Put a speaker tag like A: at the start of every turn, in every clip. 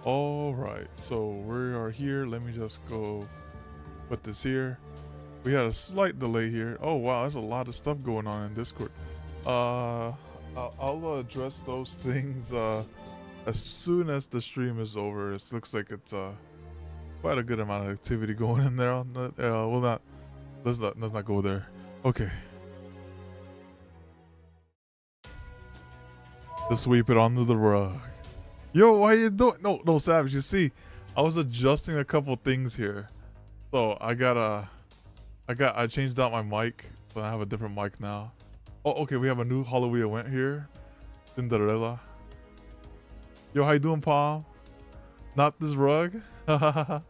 A: All right, so we are here. Let me just go put this here. We had a slight delay here. Oh wow, there's a lot of stuff going on in Discord. I'll address those things as soon as the stream is over. It looks like it's quite a good amount of activity going in there. We'll not let's not go there. Okay, just sweep it under the rug. Yo, why you doing? No, Savage. You see, I was adjusting a couple things here, so I changed out my mic, so I have a different mic now. Oh, okay, we have a new Halloween event here. Cinderella. Yo, how you doing, Palm? Not this rug? Alright,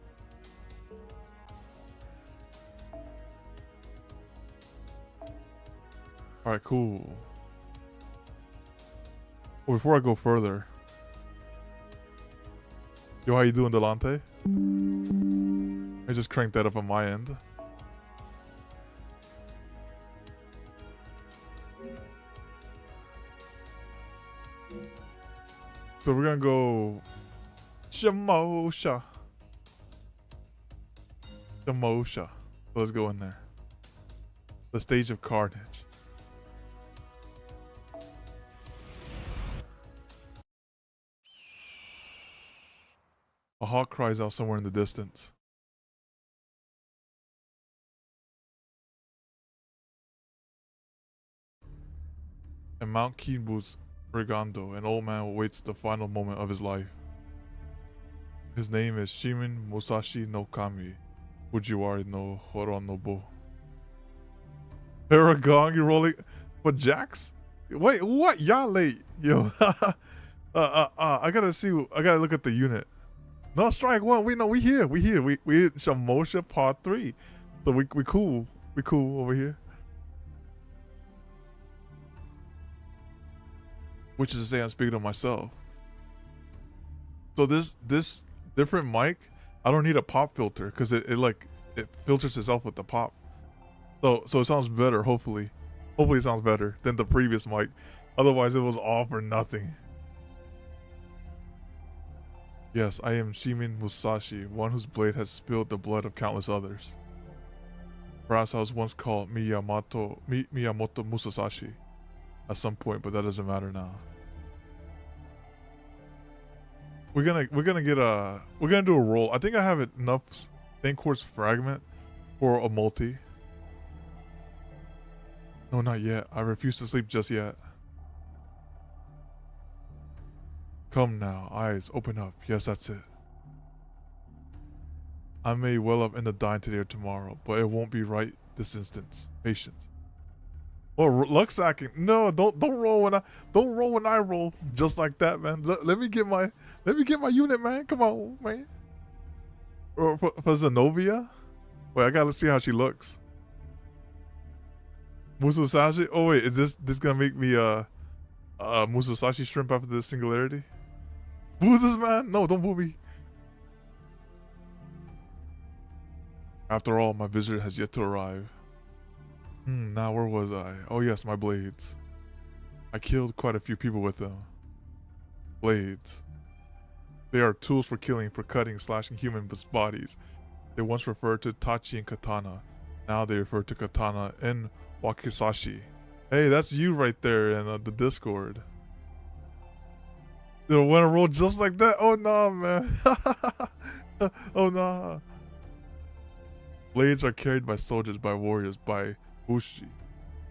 A: cool. Well, before I go further. Yo, how you doing, Delante? I just cranked that up on my end. So we're gonna go Shamosha. Shamosha. So let's go in there. The stage of carnage. A hawk cries out somewhere in the distance. In Mount Kinbu's Brigando, an old man awaits the final moment of his life. His name is Shimin Musashi no Kami, Fujiwara no Horonobu. Paragon, you rolling for Jax? Wait, what? Y'all late, yo. I gotta look at the unit. No, strike one. We here. We hit Shamosha part 3. So we cool. We cool over here. Which is to say, I'm speaking of myself. So this different mic, I don't need a pop filter because it filters itself with the pop. So it sounds better. Hopefully it sounds better than the previous mic. Otherwise, it was all for nothing. Yes, I am Shimin Musashi, one whose blade has spilled the blood of countless others. Perhaps I was once called Miyamoto Musashi at some point, but that doesn't matter now. We're gonna do a roll. I think I have enough Thank Quartz fragment for a multi. No, not yet. I refuse to sleep just yet. Come now, eyes open up. Yes, that's it. I may well up in the dine today or tomorrow, but it won't be right this instant. Patience. Oh, luck sacking. No, don't roll when I roll. Just like that, man. Let me get my unit, man. Come on, man. Or for Zenobia? Wait, I gotta see how she looks. Musashi? Oh wait, is this gonna make me Musashi shrimp after this singularity? Boo this man? No, don't boo me. After all, my visitor has yet to arrive. Now where was I? Oh yes, my blades. I killed quite a few people with them. Blades. They are tools for killing, for cutting, slashing human bodies. They once referred to Tachi and Katana. Now they refer to Katana and Wakizashi. Hey, that's you right there in the Discord. They want to roll just like that? Oh no, man. Oh no. Blades are carried by soldiers, by warriors, by bushi.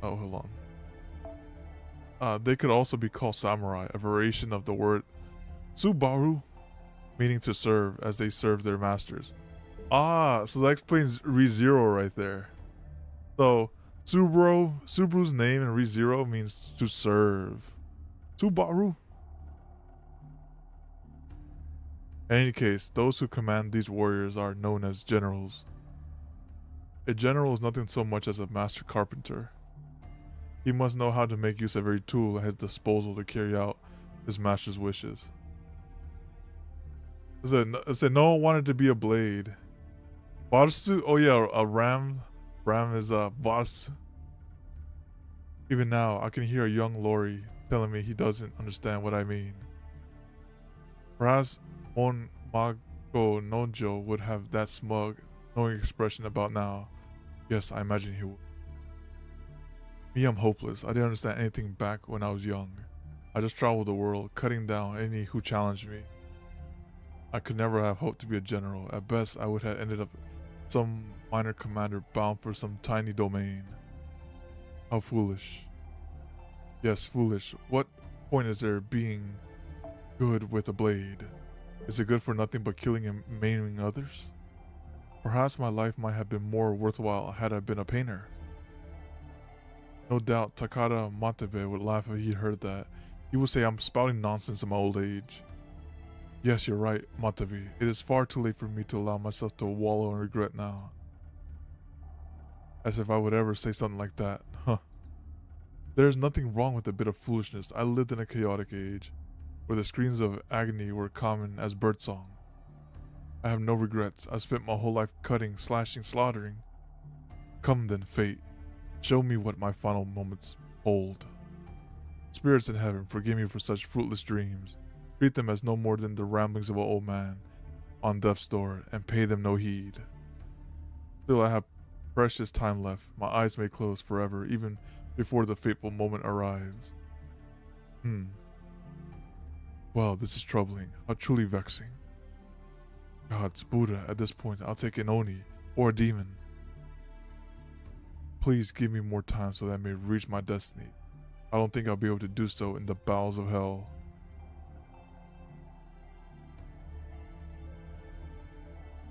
A: Oh, hold on. They could also be called samurai, a variation of the word Tsubaru, meaning to serve, as they serve their masters. Ah, so that explains ReZero right there. So Subaru's name in ReZero means to serve. Tsubaru. In any case, those who command these warriors are known as generals. A general is nothing so much as a master carpenter. He must know how to make use of every tool at his disposal to carry out his master's wishes. It said no one wanted to be a blade. Barsu? Oh yeah, a ram. Ram is a boss. Even now, I can hear a young Lori telling me he doesn't understand what I mean. Perhaps Mon Mago Nojo would have that smug, knowing expression about now. Yes, I imagine he would. Me, I'm hopeless. I didn't understand anything back when I was young. I just traveled the world, cutting down any who challenged me. I could never have hoped to be a general. At best, I would have ended up some minor commander bound for some tiny domain. How foolish. Yes, foolish. What point is there being good with a blade? Is it good for nothing but killing and maiming others? Perhaps my life might have been more worthwhile had I been a painter. No doubt Takada Matebe would laugh if he heard that. He would say I'm spouting nonsense in my old age. Yes, you're right, Matebe. It is far too late for me to allow myself to wallow in regret now. As if I would ever say something like that. Huh. There is nothing wrong with a bit of foolishness. I lived in a chaotic age, where the screams of agony were common as birdsong. I have no regrets. I spent my whole life cutting, slashing, slaughtering. Come then, fate. Show me what my final moments hold. Spirits in heaven, forgive me for such fruitless dreams. Treat them as no more than the ramblings of an old man on death's door, and pay them no heed. Still, I have precious time left. My eyes may close forever, even before the fateful moment arrives. Well, this is troubling. How truly vexing. Gods, Buddha, at this point, I'll take an Oni, or a demon. Please give me more time so that I may reach my destiny. I don't think I'll be able to do so in the bowels of hell.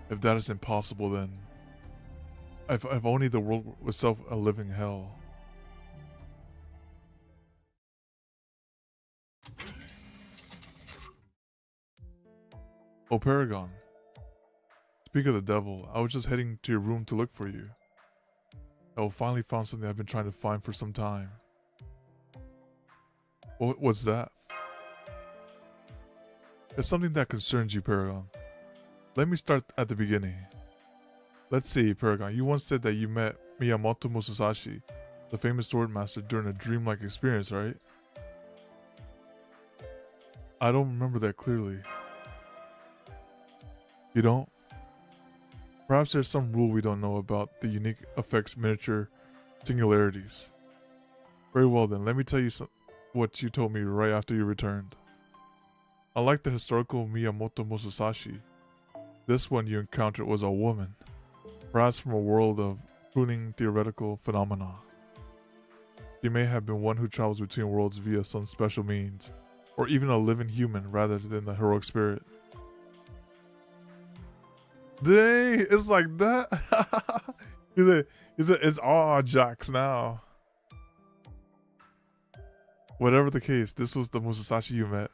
A: If that is impossible, then if only the world was itself a living hell. Oh, Paragon. Speak of the devil, I was just heading to your room to look for you. I finally found something I've been trying to find for some time. What's that? It's something that concerns you, Paragon. Let me start at the beginning. Let's see, Paragon. You once said that you met Miyamoto Musashi, the famous swordmaster, during a dreamlike experience, right? I don't remember that clearly. You don't? Perhaps there's some rule we don't know about the unique effects miniature singularities. Very well then, let me tell you what you told me right after you returned. Unlike the historical Miyamoto Musashi, this one you encountered was a woman, perhaps from a world of pruning theoretical phenomena. She may have been one who travels between worlds via some special means, or even a living human rather than the heroic spirit. Dang, it's like that. It's all Jax now. Whatever the case, this was the Musashi you met.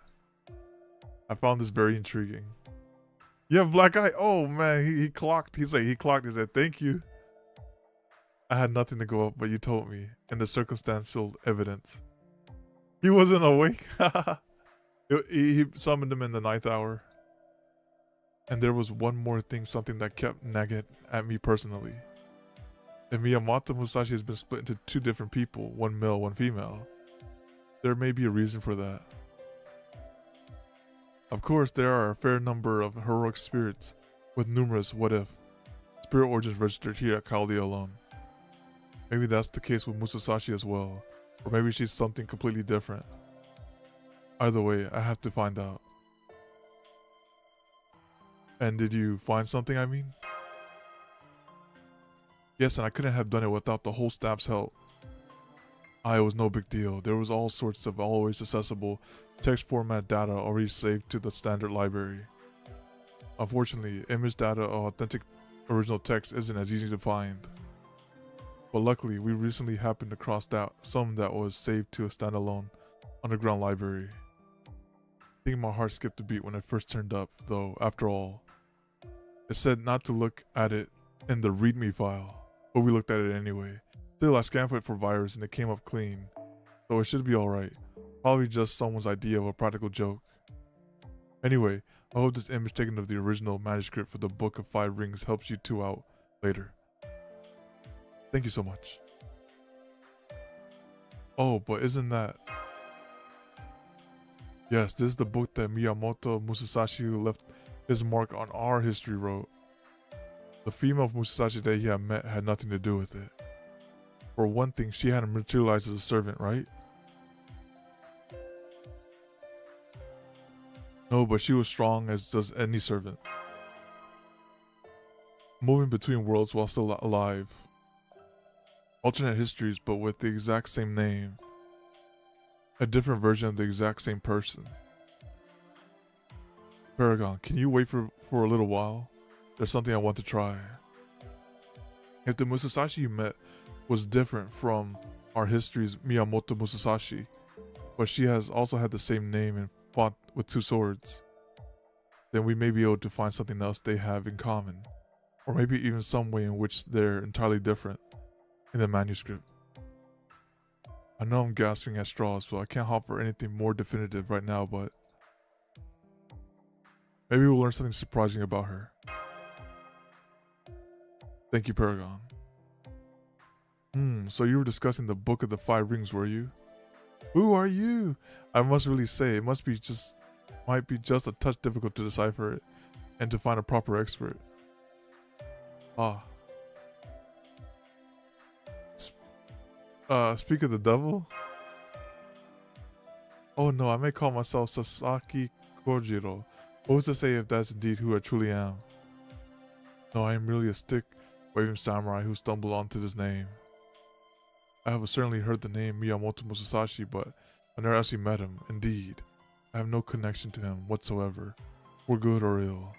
A: I found this very intriguing. You have black eye. Oh man, he clocked. He clocked. He said, "Thank you." I had nothing to go up, but you told me, and the circumstantial evidence. He wasn't awake. He summoned him in the 9th hour. And there was one more thing, something that kept nagging at me personally. If Miyamoto Musashi has been split into 2 different people, one male, one female, there may be a reason for that. Of course, there are a fair number of heroic spirits, with numerous what-if spirit origins registered here at Kaolia alone. Maybe that's the case with Musashi as well, or maybe she's something completely different. Either way, I have to find out. And did you find something, I mean? Yes, and I couldn't have done it without the whole staff's help. It was no big deal. There was all sorts of always accessible text format data already saved to the standard library. Unfortunately, image data of authentic original text isn't as easy to find. But luckily, we recently happened across some that was saved to a standalone underground library. I think my heart skipped a beat when I first turned up, though, after all. It said not to look at it in the README file, but we looked at it anyway. Still, I scanned for it for virus and it came up clean, so it should be alright. Probably just someone's idea of a practical joke. Anyway, I hope this image taken of the original manuscript for the Book of 5 Rings helps you 2 out later. Thank you so much. Oh, but isn't that... Yes, this is the book that Miyamoto Musashi, who left his mark on our history, wrote. The female Musashi that he had met had nothing to do with it. For one thing, she hadn't materialized as a servant, right? No, but she was strong as does any servant, moving between worlds while still alive. Alternate histories, but with the exact same name. A different version of the exact same person. Paragon, can you wait for a little while? There's something I want to try. If the Musashi you met was different from our history's Miyamoto Musashi, but she has also had the same name and fought with two swords, then we may be able to find something else they have in common, or maybe even some way in which they're entirely different in the manuscript. I know I'm gasping at straws, so I can't offer anything more definitive right now, but maybe we'll learn something surprising about her. Thank you, Paragon. So you were discussing the Book of the Five Rings, were you? Who are you? I must really say, it might be just a touch difficult to decipher it, and to find a proper expert. Speak of the devil? Oh no, I may call myself Sasaki Kojiro. Who's to say if that's indeed who I truly am? No, I am merely a stick-waving samurai who stumbled onto this name. I have certainly heard the name Miyamoto Musashi, but I never actually met him. Indeed, I have no connection to him whatsoever, for good or ill.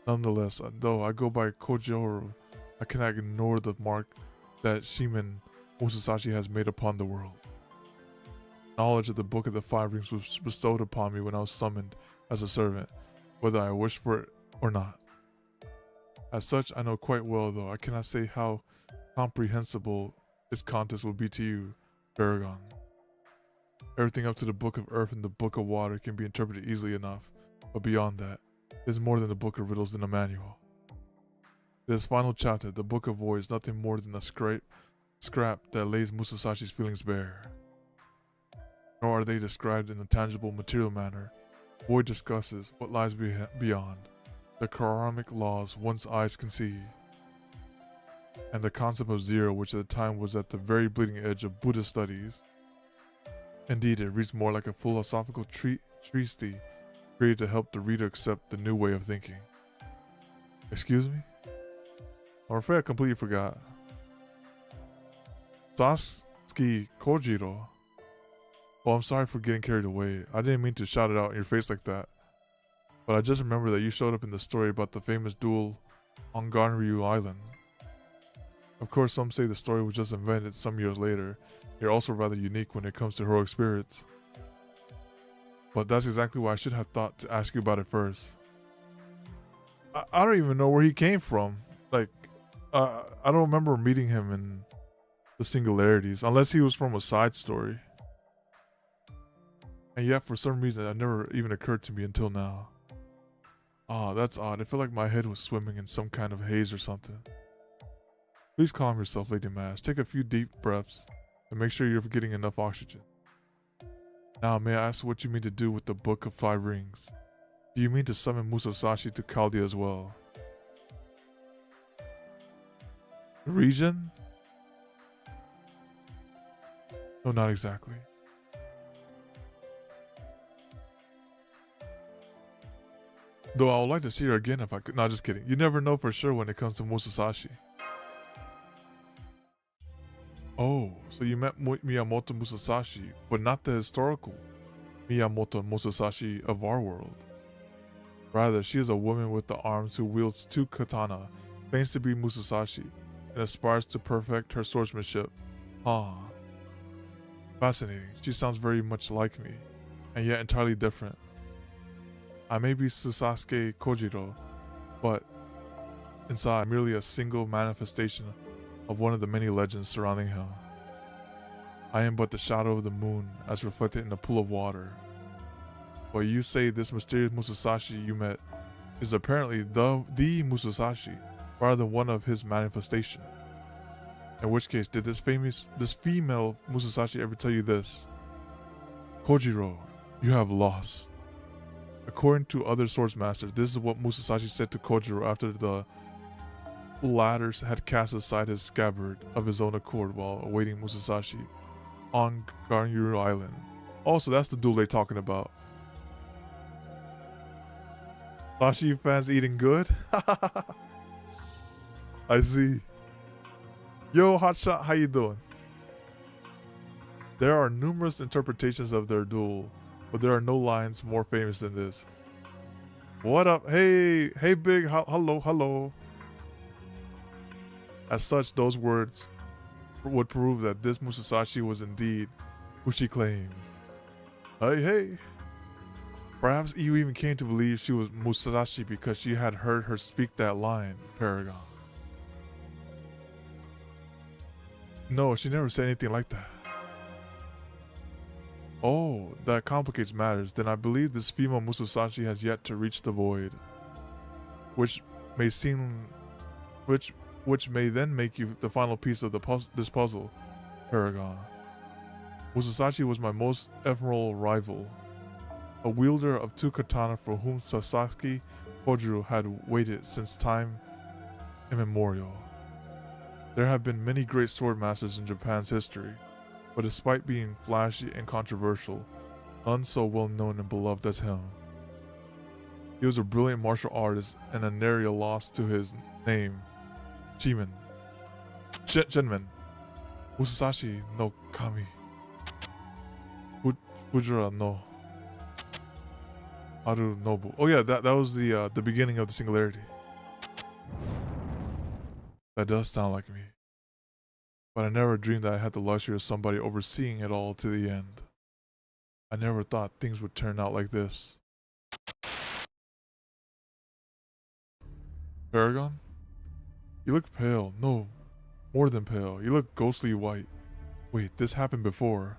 A: Nonetheless, though I go by Kojiro, I cannot ignore the mark that Shimen Musashi has made upon the world. Knowledge of the Book of the Five Rings was bestowed upon me when I was summoned as a servant, whether I wished for it or not. As such, I know quite well, though I cannot say how comprehensible its contents will be to you, Paragon. Everything up to the Book of Earth and the Book of Water can be interpreted easily enough, but beyond that, it is more than a book of riddles in a manual. This final chapter, the Book of Void, is nothing more than a scrap that lays Musashi's feelings bare. Nor are they described in a tangible material manner. Void discusses what lies beyond, the karmic laws one's eyes can see, and the concept of zero, which at the time was at the very bleeding edge of Buddhist studies. Indeed, it reads more like a philosophical treatise created to help the reader accept the new way of thinking. Excuse me? I'm afraid I completely forgot. Sasaki Kojiro. Well, I'm sorry for getting carried away. I didn't mean to shout it out in your face like that. But I just remember that you showed up in the story about the famous duel on Ganryu Island. Of course, some say the story was just invented some years later. You're also rather unique when it comes to heroic spirits. But that's exactly why I should have thought to ask you about it first. I don't even know where he came from. Like, I don't remember meeting him in the Singularities, unless he was from a side story. And yet, for some reason, that never even occurred to me until now. That's odd. I feel like my head was swimming in some kind of haze or something. Please calm yourself, Lady Mash. Take a few deep breaths and make sure you're getting enough oxygen. Now, may I ask what you mean to do with the Book of Five Rings? Do you mean to summon Musashi to Chaldea as well? The region? No, not exactly. Though I would like to see her again if I could. No, just kidding. You never know for sure when it comes to Musashi. Oh, so you met Miyamoto Musashi, but not the historical Miyamoto Musashi of our world. Rather, she is a woman with the arms who wields two katana, claims to be Musashi, and aspires to perfect her swordsmanship. Fascinating. She sounds very much like me, and yet entirely different. I may be Sasaki Kojiro, but inside I'm merely a single manifestation of one of the many legends surrounding him. I am but the shadow of the moon as reflected in a pool of water. But you say this mysterious Musashi you met is apparently the Musashi rather than one of his manifestation. In which case, did this female Musashi ever tell you this? Kojiro, You have lost. According to other swords masters, this is what Musashi said to Kojiro after the latter had cast aside his scabbard of his own accord while awaiting Musashi on Ganyuru Island. Also, that's the duel they're talking about. Sashi fans eating good? I see. Yo, Hotshot, how you doing? There are numerous interpretations of their duel, but there are no lines more famous than this. What up? Hey, hey, big, hello, hello. As such, those words would prove that this Musashi was indeed who she claims. Hey, hey. Perhaps you even came to believe she was Musashi because she had heard her speak that line, Paragon. No, she never said anything like that. Oh, that complicates matters. Then I believe this female Musashi has yet to reach the void, which may then make you the final piece of this puzzle, Paragon. Musashi was my most ephemeral rival, a wielder of two katana for whom Sasaki Kojiro had waited since time immemorial. There have been many great sword masters in Japan's history, but despite being flashy and controversial, none so well known and beloved as him. He was a brilliant martial artist and an area lost to his name, Shinmen. Musashi no Kami. Fujira no Harunobu. Oh yeah, that was the beginning of the Singularity. That does sound like me. But I never dreamed that I had the luxury of somebody overseeing it all to the end. I never thought things would turn out like this. Paragon? You look pale. No, more than pale. You look ghostly white. Wait, this happened before.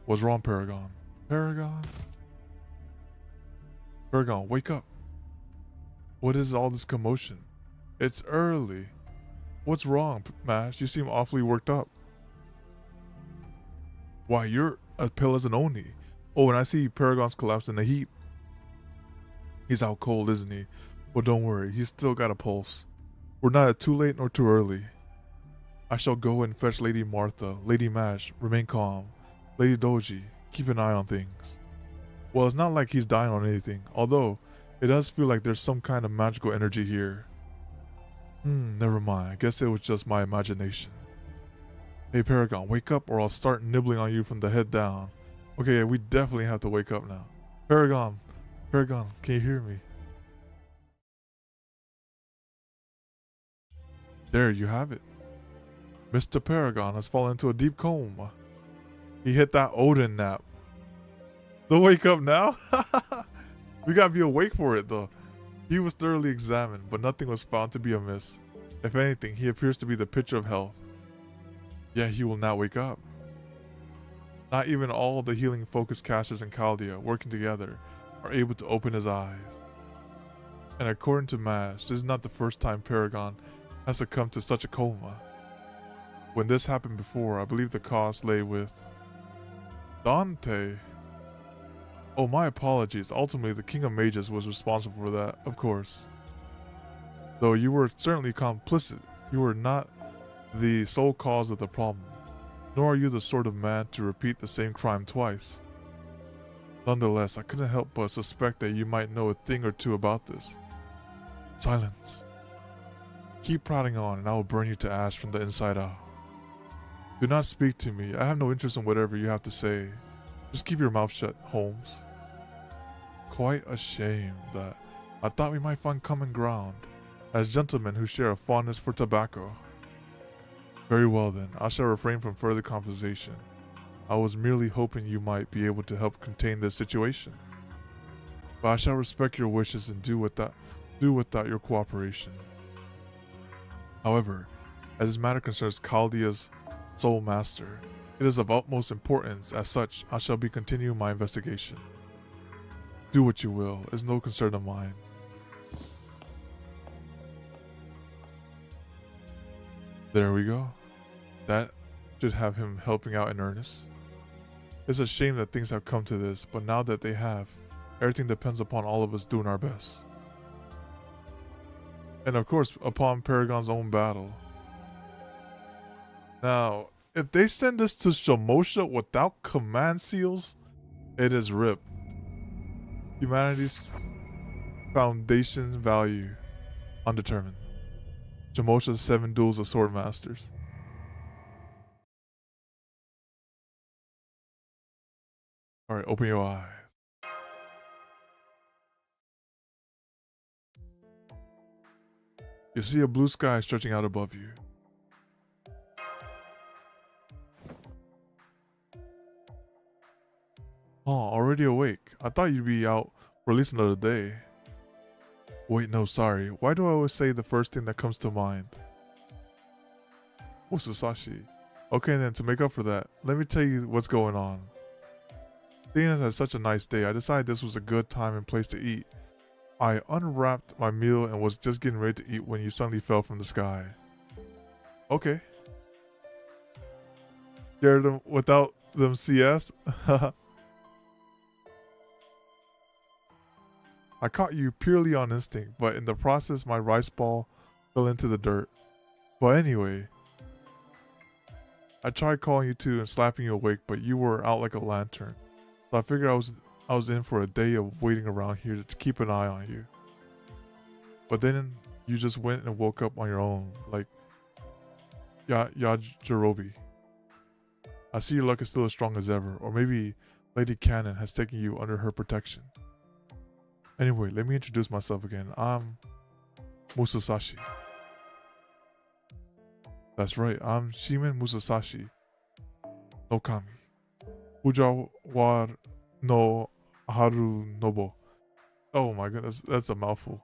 A: What's wrong, Paragon? Paragon? Paragon, wake up. What is all this commotion? It's early. What's wrong, Mash? You seem awfully worked up. Why, you're as pale as an Oni. Oh, and I see Paragon's collapsed in a heap. He's out cold, isn't he? Well, don't worry. He's still got a pulse. We're neither too late nor too early. I shall go and fetch Lady Martha. Lady Mash, remain calm. Lady Doji, keep an eye on things. Well, it's not like he's dying on anything, although it does feel like there's some kind of magical energy here. Never mind. I guess it was just my imagination. Hey Paragon, wake up or I'll start nibbling on you from the head down. Okay, yeah, we definitely have to wake up now. Paragon, can you hear me? There you have it. Mr. Paragon has fallen into a deep coma. He hit that Odin nap. The wake up now? We gotta be awake for it though. He was thoroughly examined, but nothing was found to be amiss. If anything, he appears to be the picture of health. Yet he will not wake up. Not even all the healing focus casters in Chaldea working together are able to open his eyes. And according to Mash, this is not the first time Paragon has succumbed to such a coma. When this happened before, I believe the cause lay with Dante. Oh, my apologies. Ultimately, the King of Mages was responsible for that, of course. Though you were certainly complicit, you were not the sole cause of the problem, nor are you the sort of man to repeat the same crime twice. Nonetheless, I couldn't help but suspect that you might know a thing or two about this. Silence. Keep prattling on and I will burn you to ash from the inside out. Do not speak to me. I have no interest in whatever you have to say. Just keep your mouth shut, Holmes. Quite a shame that I thought we might find common ground, as gentlemen who share a fondness for tobacco. Very well then, I shall refrain from further conversation. I was merely hoping you might be able to help contain this situation. But I shall respect your wishes and do without your cooperation. However, as this matter concerns Chaldea's sole master, it is of utmost importance. As such, I shall be continuing my investigation. Do what you will, it is no concern of mine. There we go. That should have him helping out in earnest. It's a shame that things have come to this, but now that they have, everything depends upon all of us doing our best. And of course, upon Paragon's own battle. Now, if they send this to Shamosha without command seals, it is RIP. Humanity's foundation's value undetermined. Shamosha's 7 duels of sword masters. Alright, open your eyes. You see a blue sky stretching out above you. Oh, already awake. I thought you'd be out for at least another day. Wait, no, sorry. Why do I always say the first thing that comes to mind? Musasashi. Okay then, to make up for that, let me tell you what's going on. Seeing as had such a nice day, I decided this was a good time and place to eat. I unwrapped my meal and was just getting ready to eat when you suddenly fell from the sky. Okay. Scared them without them CS? I caught you purely on instinct, but in the process my rice ball fell into the dirt. But anyway, I tried calling you to and slapping you awake, but you were out like a lantern. So I figured I was in for a day of waiting around here to keep an eye on you. But then you just went and woke up on your own, like Yajirobe. I see your luck is still as strong as ever, or maybe Lady Cannon has taken you under her protection. Anyway, let me introduce myself again. I'm Musasashi. That's right, I'm Shimen Musasashi no Kami. Fujiwara no Harunobu. Oh my goodness, that's a mouthful.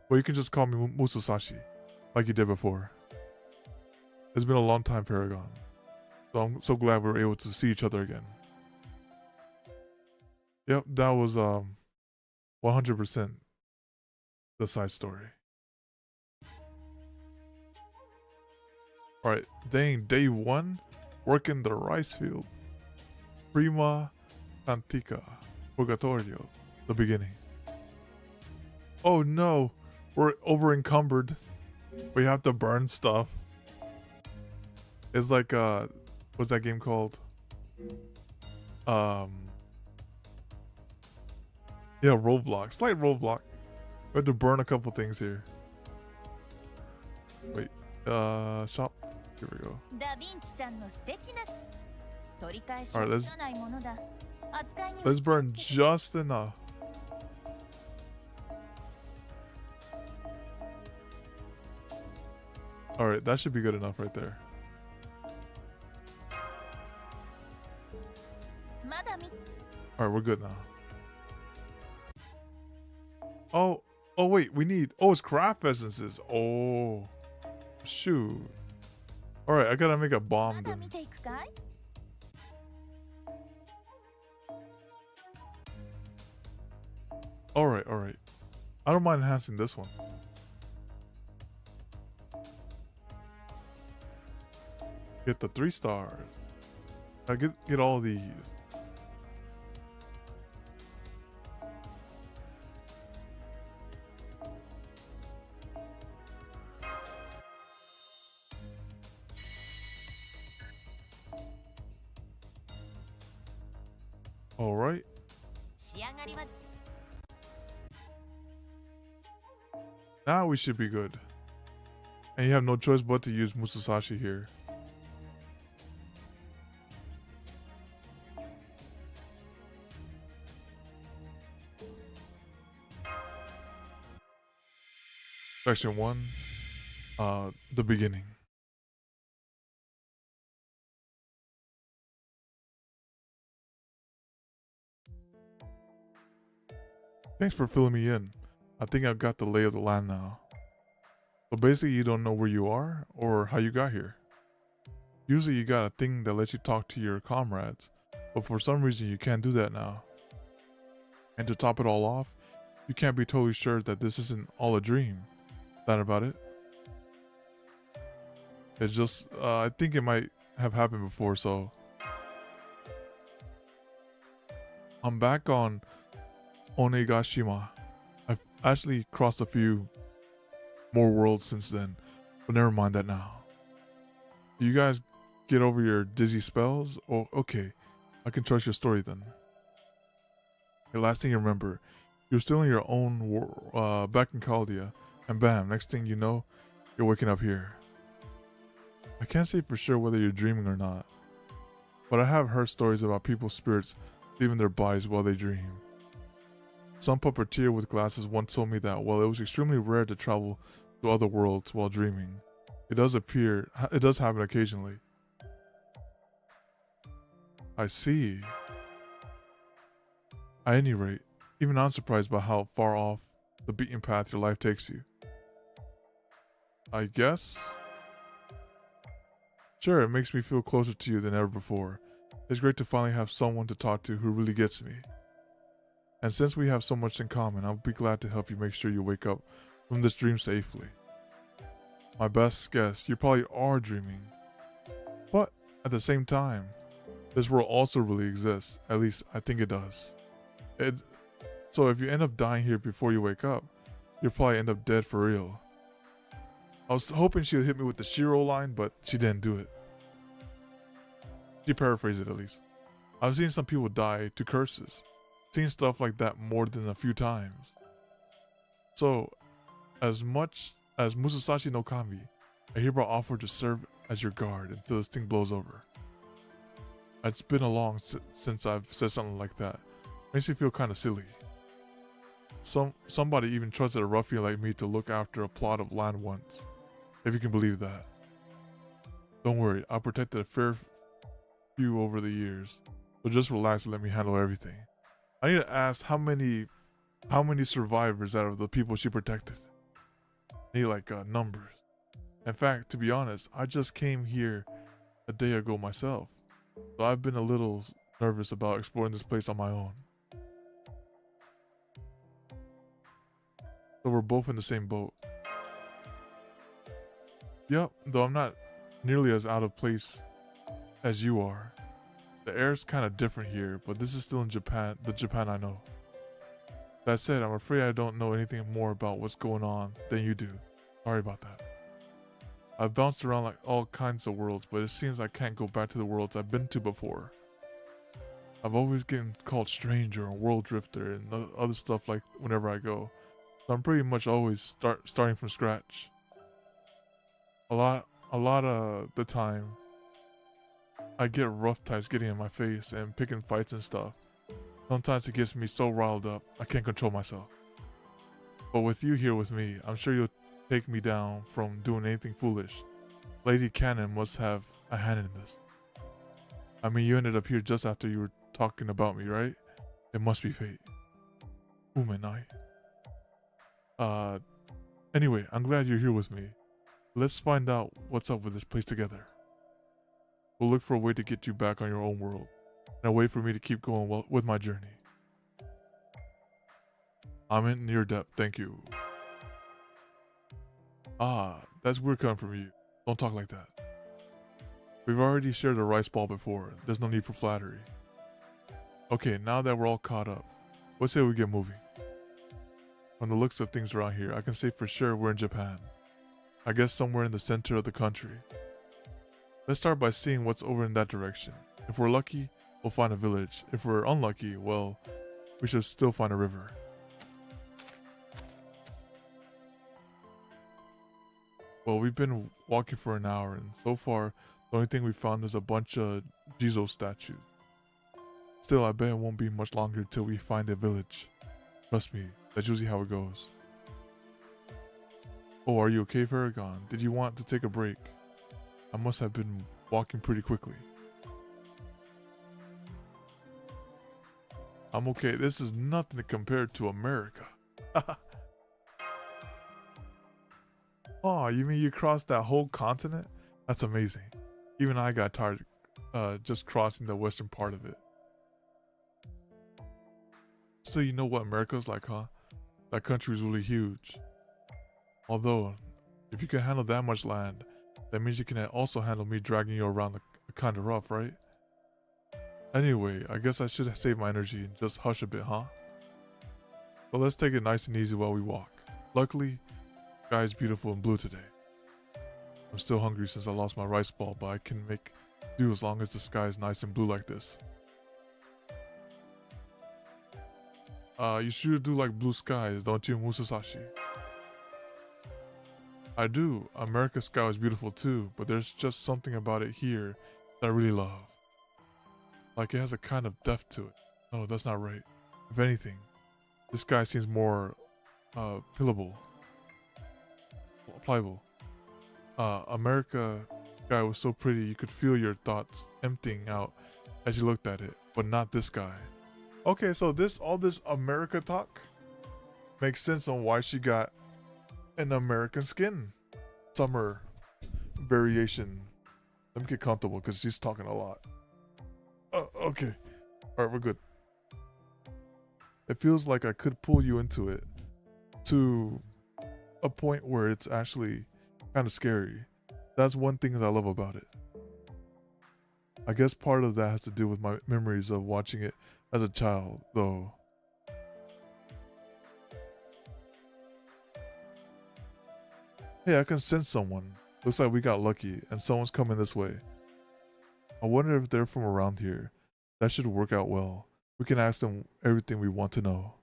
A: Well, you can just call me Musasashi, like you did before. It's been a long time, Paragon. So I'm so glad we were able to see each other again. Yep, that was 100% the side story. Alright, dang, day 1, working the rice field. Prima Antica, Purgatorio, the beginning. Oh no, we're over encumbered. We have to burn stuff. It's like, what's that game called? Yeah, Roblox, slight Roblox. We have to burn a couple things here. Wait, shop. Here we go. Alright, let's burn just enough. Alright, that should be good enough right there. Alright, we're good now. Oh wait, we need, it's craft essences. Oh, shoot. Alright, I gotta make a bomb then. Alright. I don't mind enhancing this one. Get the 3 stars. I get all these. Alright. Now we should be good. And you have no choice but to use Musasashi here. Section 1, the beginning. Thanks for filling me in. I think I've got the lay of the land now. So basically you don't know where you are or how you got here. Usually you got a thing that lets you talk to your comrades, but for some reason you can't do that now. And to top it all off, you can't be totally sure that this isn't all a dream. That about it? It's just, I think it might have happened before, so I'm back on Onegashima. I've actually crossed a few more worlds since then, but never mind that now. Do you guys get over your dizzy spells? Oh, okay. I can trust your story then. The last thing you remember, you're still in your own back in Chaldea, and bam, next thing you know, you're waking up here. I can't say for sure whether you're dreaming or not, but I have heard stories about people's spirits leaving their bodies while they dream. Some puppeteer with glasses once told me that while it was extremely rare to travel to other worlds while dreaming, it does happen occasionally. I see. At any rate, even I'm surprised by how far off the beaten path your life takes you. I guess? Sure, it makes me feel closer to you than ever before. It's great to finally have someone to talk to who really gets me. And since we have so much in common, I'll be glad to help you make sure you wake up from this dream safely. My best guess, you probably are dreaming. But at the same time, this world also really exists. At least I think it does. So if you end up dying here before you wake up, you'll probably end up dead for real. I was hoping she would hit me with the Shiro line, but she didn't do it. She paraphrased it at least. I've seen some people die to curses. Seen stuff like that more than a few times. So, as much as Musashi no Kami, I hereby offer to serve as your guard until this thing blows over. It's been a long since I've said something like that. Makes me feel kind of silly. Somebody even trusted a ruffian like me to look after a plot of land once, if you can believe that. Don't worry, I protected a fair few over the years, so just relax and let me handle everything. I need to ask how many survivors out of the people she protected. I need like numbers. In fact, to be honest, I just came here a day ago myself, so I've been a little nervous about exploring this place on my own. So we're both in the same boat. Yep, though I'm not nearly as out of place as you are. The air's kind of different here, but this is still in Japan, the Japan I know. That said, I'm afraid I don't know anything more about what's going on than you do. Sorry about that. I've bounced around like all kinds of worlds, but it seems I can't go back to the worlds I've been to before. I've always getting called stranger and world drifter and other stuff like whenever I go. So I'm pretty much always starting from scratch. A lot of the time, I get rough types getting in my face and picking fights and stuff. Sometimes it gets me so riled up, I can't control myself. But with you here with me, I'm sure you'll take me down from doing anything foolish. Lady Cannon must have a hand in this. I mean, you ended up here just after you were talking about me, right? It must be fate. Umenai. Anyway, I'm glad you're here with me. Let's find out what's up with this place together. We'll look for a way to get you back on your own world, and a way for me to keep going with my journey. I'm in near depth, thank you. Ah, that's weird coming from you. Don't talk like that. We've already shared a rice ball before. There's no need for flattery. Okay, now that we're all caught up, let's say we get moving. From the looks of things around here, I can say for sure we're in Japan. I guess somewhere in the center of the country. Let's start by seeing what's over in that direction. If we're lucky, we'll find a village. If we're unlucky, well, we should still find a river. Well, we've been walking for an hour, and so far, the only thing we found is a bunch of Jizo statues. Still, I bet it won't be much longer till we find a village. Trust me, that's usually how it goes. Oh, are you okay, Paragon? Did you want to take a break? I must have been walking pretty quickly. I'm okay, this is nothing compared to America. Oh, you mean you crossed that whole continent? That's amazing. Even I got tired just crossing the western part of it. So you know what America's like, huh? That country is really huge. Although, if you can handle that much land, that means you can also handle me dragging you around a Kinda rough, right? Anyway, I guess I should save my energy and just hush a bit, huh? But let's take it nice and easy while we walk. Luckily, the sky is beautiful and blue today. I'm still hungry since I lost my rice ball, but I can make do as long as the sky is nice and blue like this. You sure do like blue skies, don't you, Musasashi? I do. America's sky is beautiful too, but there's just something about it here that I really love. Like it has a kind of depth to it. No, that's not right. If anything, this sky seems more pliable. America sky was so pretty you could feel your thoughts emptying out as you looked at it, but not this guy. Okay, so all this America talk makes sense on why she got an American skin. Summer variation. Let me get comfortable because she's talking a lot. Okay. Alright, we're good. It feels like I could pull you into it to a point where it's actually kind of scary. That's one thing that I love about it. I guess part of that has to do with my memories of watching it as a child, though. Hey, I can sense someone. Looks like we got lucky, and someone's coming this way. I wonder if they're from around here. That should work out well. We can ask them everything we want to know.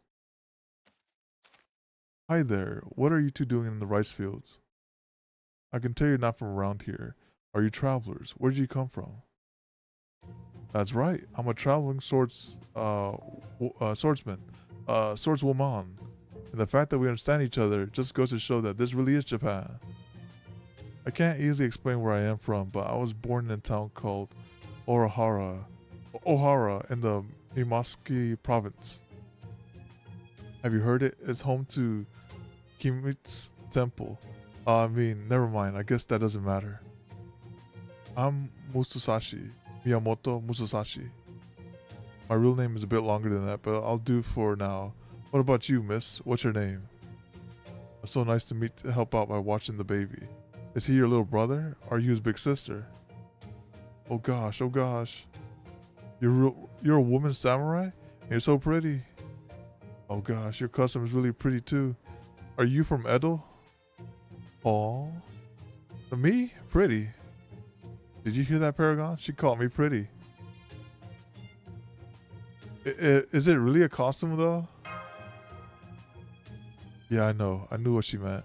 A: Hi there. What are you two doing in the rice fields? I can tell you're not from around here. Are you travelers? Where did you come from? That's right. I'm a traveling swordsman, swordswoman. And the fact that we understand each other just goes to show that this really is Japan. I can't easily explain where I am from, but I was born in a town called Ohara in the Mimaki province. Have you heard it? It's home to Kimitsu Temple. Never mind. I guess that doesn't matter. I'm Musasashi, Miyamoto Musasashi. My real name is a bit longer than that, but I'll do for now. What about you, miss? What's your name? It's so nice to help out by watching the baby. Is he your little brother? Are you his big sister? Oh gosh, oh gosh. You're a woman samurai? And you're so pretty. Oh gosh, your cousin is really pretty too. Are you from Edo? Aw. Me? Pretty. Did you hear that, Paragon? She called me pretty. Is it really a costume though? Yeah, I know. I knew what she meant.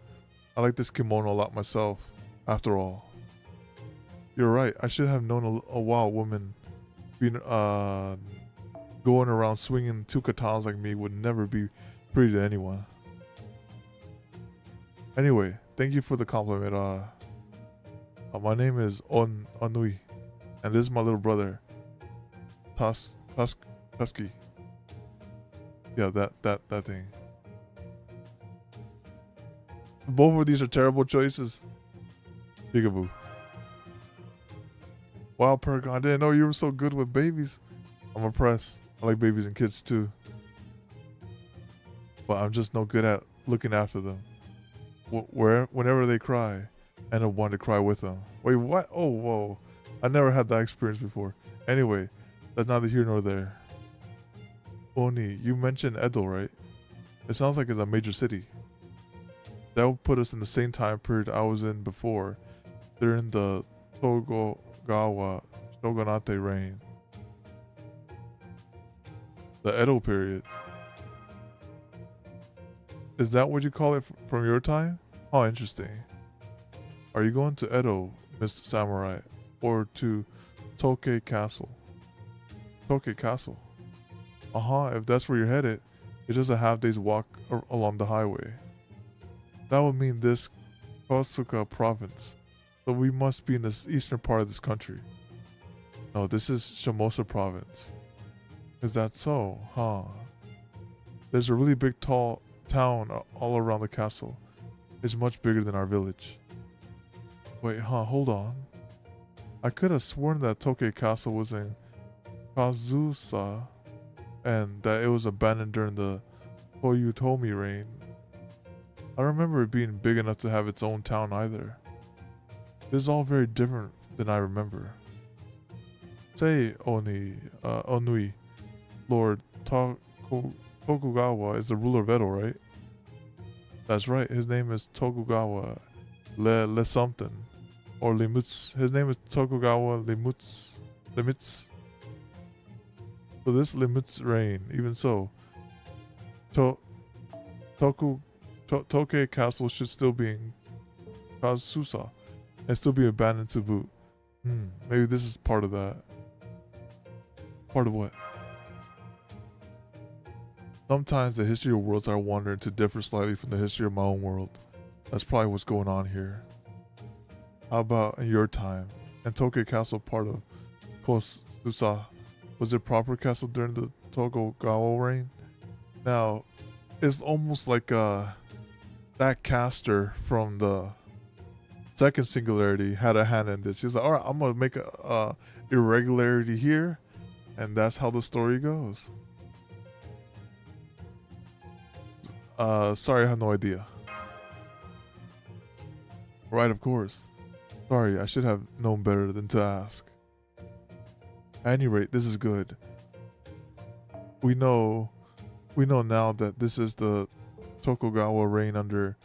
A: I like this kimono a lot myself, after all. You're right. I should have known a wild woman being going around swinging two katanas like me would never be pretty to anyone. Anyway, thank you for the compliment. My name is Onui, and this is my little brother, Tusky. Yeah, that thing. Both of these are terrible choices. Peekaboo. Wow, Paragon, I didn't know you were so good with babies. I'm impressed. I like babies and kids too. But I'm just no good at looking after them. Whenever they cry, I end up wanting to cry with them. Wait, what? Oh, whoa. I never had that experience before. Anyway, that's neither here nor there. Oni, you mentioned Edo, right? It sounds like it's a major city. That would put us in the same time period I was in before, during the Tokugawa shogunate reign. The Edo period. Is that what you call it from your time? Oh, interesting. Are you going to Edo, Miss Samurai, or to Toke Castle? Toke Castle. If that's where you're headed, it's just a half-day's walk along the highway. That would mean this Kosuka province, so we must be in the eastern part of this country. No, this is Shimosa province. Is that so? Huh. There's a really big town all around the castle. It's much bigger than our village. Wait, hold on. I could have sworn that Toke Castle was in Kazusa and that it was abandoned during the Toyotomi reign. I don't remember it being big enough to have its own town either. This is all very different than I remember. Say Onui, Lord Tokugawa is the ruler of Edo, right? That's right. His name is Tokugawa Le something. Or Limutsu. His name is Tokugawa Limits. So this Limutsu reign. Even so, Toke Castle should still be in Kazusa and still be abandoned to boot. Maybe this is part of that. Part of what? Sometimes the history of worlds I wander into differs slightly from the history of my own world. That's probably what's going on here. How about in your time? And Tokyo Castle part of Kosusa. Was it proper castle during the Tokugawa reign? Now, it's almost like that caster from the second singularity had a hand in this. He's like, alright, I'm gonna make a irregularity here, and that's how the story goes. Sorry, I have no idea. Right, of course. Sorry, I should have known better than to ask. At any rate, this is good. We know now that this is the Tokugawa reign under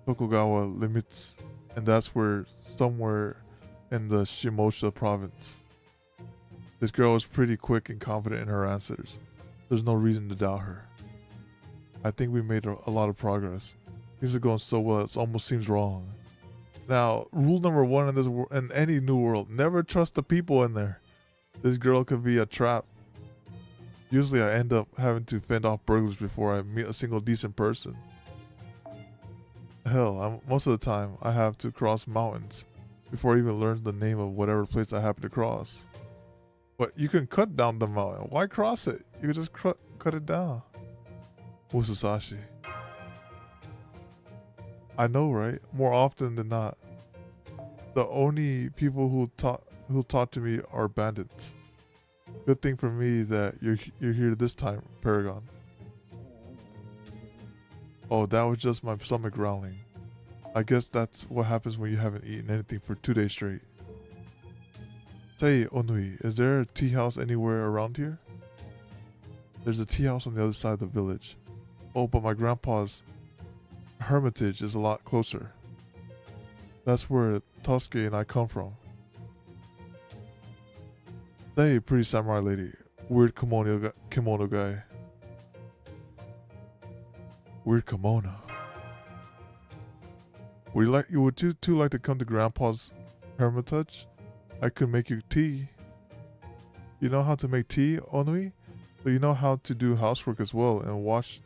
A: Tokugawa limits, and that's where somewhere in the Shimosha province. This girl is pretty quick and confident in her answers. There's no reason to doubt her. I think we made a lot of progress. Things are going so well, it almost seems wrong. Now, rule number one in any new world: never trust the people in there. This girl could be a trap. Usually, I end up having to fend off burglars before I meet a single decent person. Hell, most of the time, I have to cross mountains before I even learn the name of whatever place I happen to cross. But you can cut down the mountain. Why cross it? You can just cut it down. Musashi. I know, right? More often than not, the only people who talk to me are bandits. Good thing for me that you're here this time, Paragon. Oh, that was just my stomach growling. I guess that's what happens when you haven't eaten anything for 2 days straight. Say, Onui, is there a tea house anywhere around here? There's a tea house on the other side of the village. Oh, but my grandpa's hermitage is a lot closer. That's where Tosuke and I come from. Hey, pretty samurai lady. Weird kimono guy. Weird kimono. Would you two like to come to Grandpa's hermitage? I could make you tea. You know how to make tea, Onui? So you know how to do housework as well and watch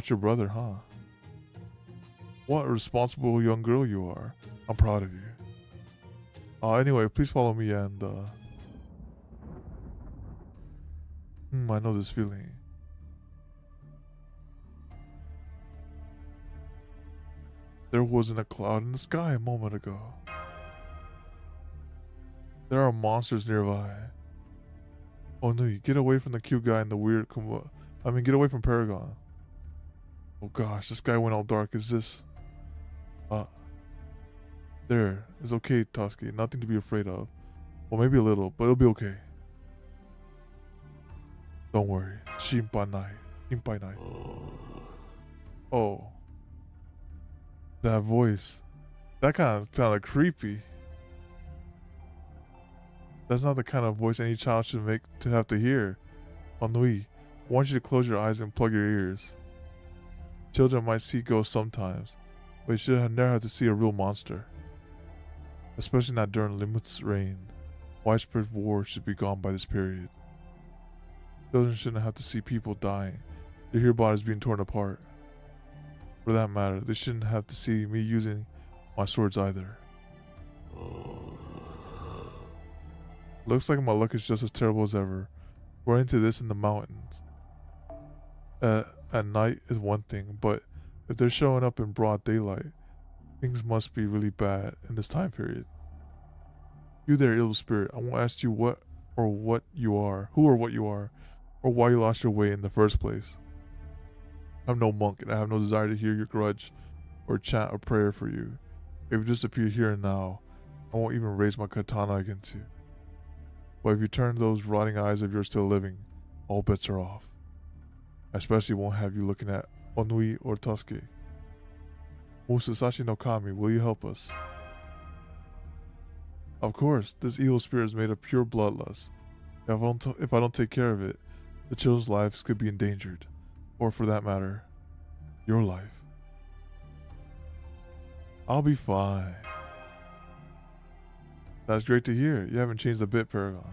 A: your brother, huh? What a responsible young girl you are. I'm proud of you. Anyway, please follow me and I know this feeling. There wasn't a cloud in the sky a moment ago. There are monsters nearby. Oh no, get away from the cute guy and the weird get away from Paragon. Oh gosh, this guy went all dark. Is this... There. It's okay, Tosuke. Nothing to be afraid of. Well, maybe a little, but it'll be okay. Don't worry. Shimpai nai. Oh. That voice. That kind of sounded creepy. That's not the kind of voice any child should have to hear. Onui, I want you to close your eyes and plug your ears. Children might see ghosts sometimes, but you should never have to see a real monster. Especially not during Limut's reign. Widespread war should be gone by this period. Children shouldn't have to see people dying, to hear bodies being torn apart. For that matter, they shouldn't have to see me using my swords either. Looks like my luck is just as terrible as ever. We're into this in the mountains. At night is one thing, but if they're showing up in broad daylight, things must be really bad in this time period. You there, evil spirit, I won't ask you who or what you are, or why you lost your way in the first place. I'm no monk, and I have no desire to hear your grudge or chant a prayer for you. If you disappear here and now, I won't even raise my katana against you. But if you turn those rotting eyes of yours still living, all bets are off. I especially won't have you looking at Onui or Tosuke. Musashi no Kami, will you help us? Of course, this evil spirit is made of pure bloodlust. If I don't take care of it, the children's lives could be endangered. Or for that matter, your life. I'll be fine. That's great to hear. You haven't changed a bit, Paragon.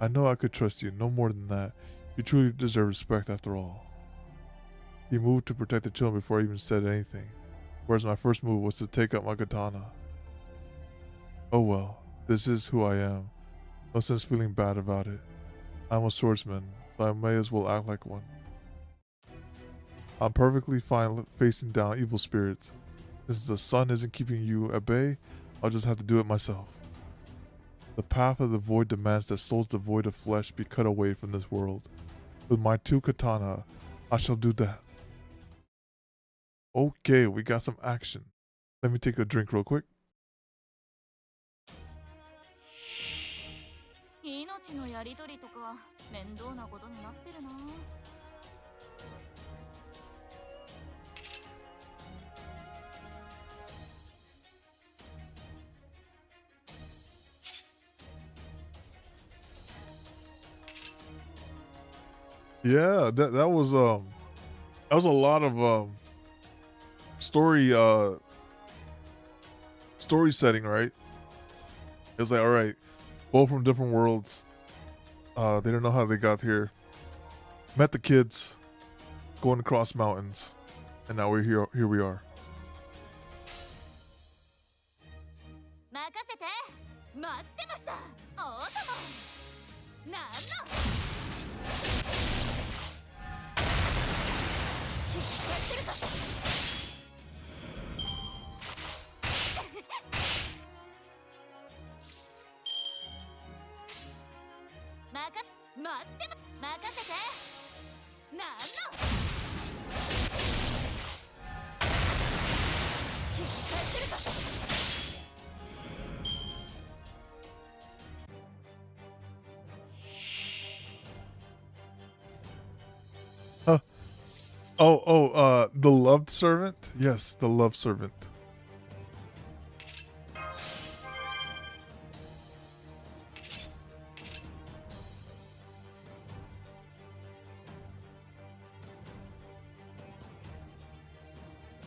A: I know I could trust you, no more than that. You truly deserve respect after all. He moved to protect the children before I even said anything, whereas my first move was to take up my katana. Oh well, this is who I am. No sense feeling bad about it. I'm a swordsman, so I may as well act like one. I'm perfectly fine facing down evil spirits. Since the sun isn't keeping you at bay, I'll just have to do it myself. The path of the void demands that souls devoid of flesh be cut away from this world. With my 2 katana, I shall do that. Okay, we got some action. Let me take a drink real quick. Yeah, that was a lot of story setting, right? It was like, all right, both from different worlds. They don't know how they got here. Met the kids, going across mountains, and now we're here. Here we are. The loved servant? Yes, the love servant.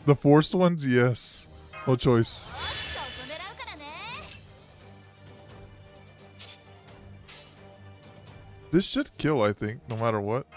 A: The forced ones? Yes. No choice. This should kill, I think, no matter what.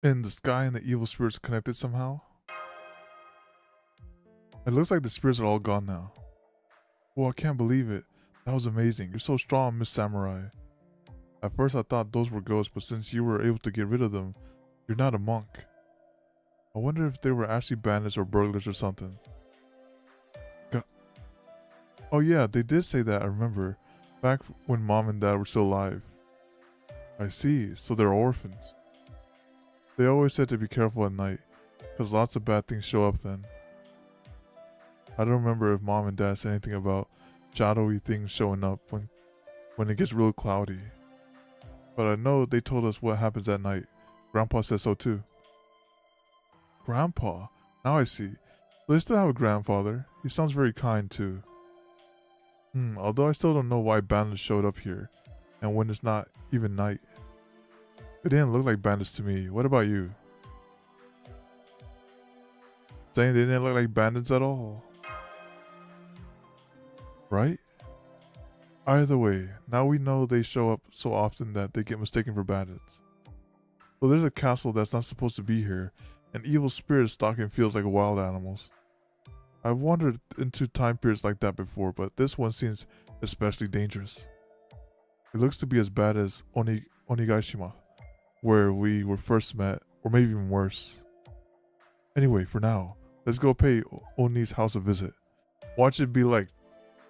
A: And the sky and the evil spirits connected somehow? It looks like the spirits are all gone now. Well, I can't believe it. That was amazing. You're so strong, Miss Samurai. At first I thought those were ghosts, but since you were able to get rid of them, you're not a monk. I wonder if they were actually bandits or burglars or something. Oh yeah, they did say that, I remember. Back when Mom and Dad were still alive. I see, so they're orphans. They always said to be careful at night, because lots of bad things show up then. I don't remember if Mom and Dad said anything about shadowy things showing up when it gets real cloudy. But I know they told us what happens at night. Grandpa said so too. Grandpa? Now I see. So they still have a grandfather. He sounds very kind too. Although I still don't know why bandits showed up here, and when it's not even night. They didn't look like bandits to me. What about you? Saying they didn't look like bandits at all. Right? Either way, now we know they show up so often that they get mistaken for bandits. So there's a castle that's not supposed to be here, and evil spirits stalking fields like wild animals. I've wandered into time periods like that before, but this one seems especially dangerous. It looks to be as bad as Onigashima, where we were first met, or maybe even worse. Anyway, for now, let's go pay Oni's house a visit. Watch it be like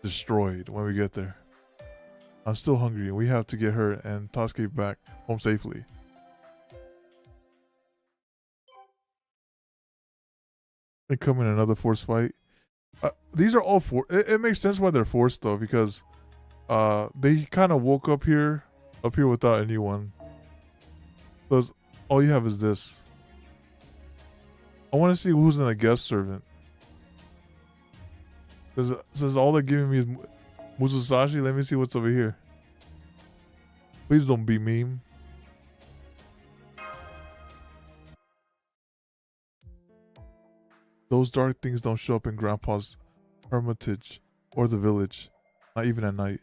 A: destroyed when we get there. I'm still hungry and we have to get her and Tasuke back home safely. They come in another forced fight. These are all it makes sense why they're forced though, because they kind of woke up here without anyone. Because all you have is this. I want to see who's in a guest servant. Since all they're giving me is Musashi, let me see what's over here. Please don't be meme. Those dark things don't show up in Grandpa's hermitage or the village, not even at night.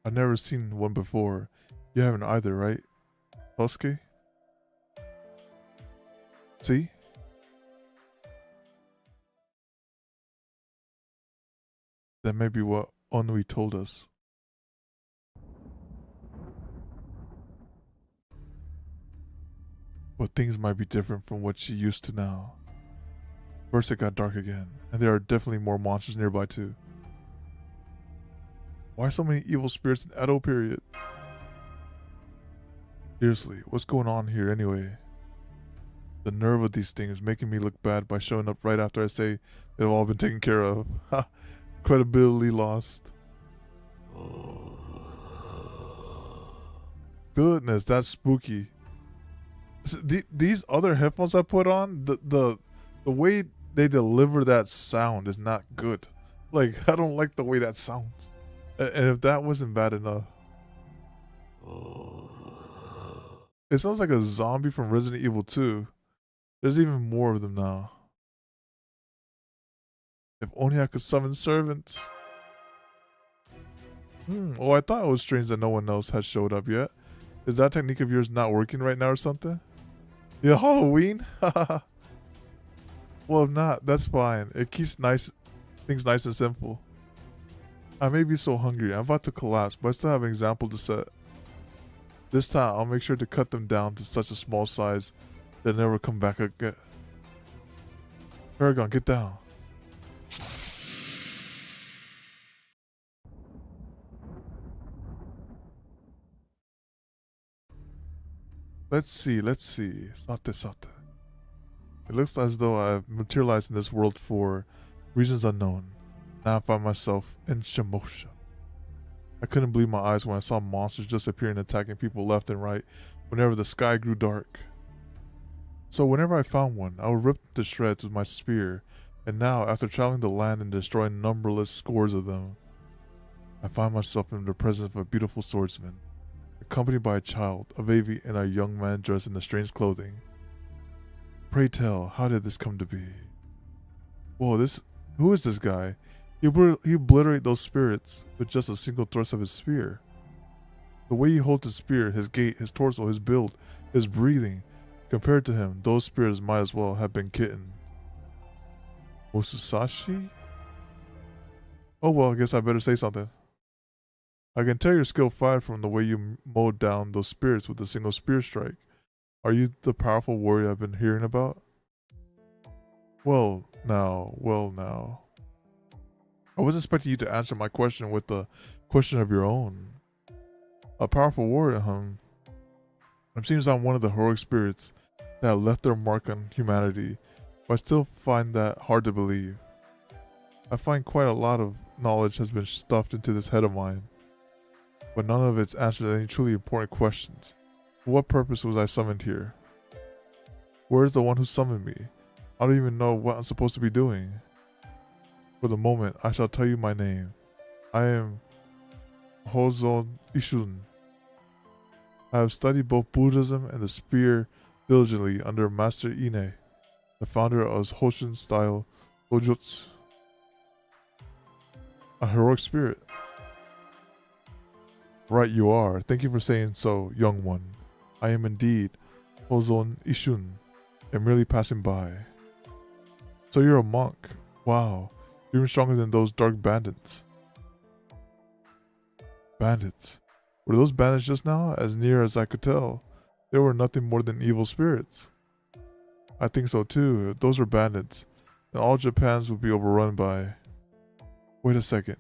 A: I've never seen one before. You haven't either, right, Sasuke? See? That may be what Onui told us. But things might be different from what she used to now. First it got dark again, and there are definitely more monsters nearby too. Why so many evil spirits in Edo period? Seriously, what's going on here anyway? The nerve of these things making me look bad by showing up right after I say they've all been taken care of. Ha! Credibility lost. Goodness, that's spooky. These other headphones I put on, the way they deliver that sound is not good. Like, I don't like the way that sounds. And if that wasn't bad enough, it sounds like a zombie from Resident Evil 2. There's even more of them now. If only I could summon servants. Oh, I thought it was strange that no one else has showed up yet. Is that technique of yours not working right now or something? Yeah, Halloween? Well, if not, that's fine. It keeps things nice and simple. I may be so hungry, I'm about to collapse, but I still have an example to set. This time, I'll make sure to cut them down to such a small size that they never come back again. Paragon, get down. Let's see. Sate. It looks as though I've materialized in this world for reasons unknown. Now I find myself in Shimosha. I couldn't believe my eyes when I saw monsters just appearing and attacking people left and right whenever the sky grew dark. So whenever I found one, I would rip them to shreds with my spear, and now, after traveling the land and destroying numberless scores of them, I find myself in the presence of a beautiful swordsman, accompanied by a child, a baby, and a young man dressed in the strange clothing. Pray tell, how did this come to be? Whoa, who is this guy? He obliterated those spirits with just a single thrust of his spear. The way he holds his spear, his gait, his torso, his build, his breathing, compared to him, those spirits might as well have been kittens. Musashi? Oh well, I guess I better say something. I can tell you're skill 5 from the way you mowed down those spirits with a single spear strike. Are you the powerful warrior I've been hearing about? Well now. I was expecting you to answer my question with a question of your own. A powerful warrior, It seems I'm one of the heroic spirits that have left their mark on humanity, but I still find that hard to believe. I find quite a lot of knowledge has been stuffed into this head of mine, but none of it's answered any truly important questions. For what purpose was I summoned here? Where is the one who summoned me? I don't even know what I'm supposed to be doing. For the moment, I shall tell you my name. I am Hozon Ishun. I have studied both Buddhism and the spear diligently under Master Ine, the founder of Hoshin style Dojutsu. A heroic spirit. Right you are. Thank you for saying so, young one. I am indeed Hozon Ishun, and merely passing by. So you're a monk. Wow, you're even stronger than those dark bandits. Bandits. Were those bandits just now? As near as I could tell, they were nothing more than evil spirits. I think so too. If those were bandits, then all Japans would be overrun by... Wait a second.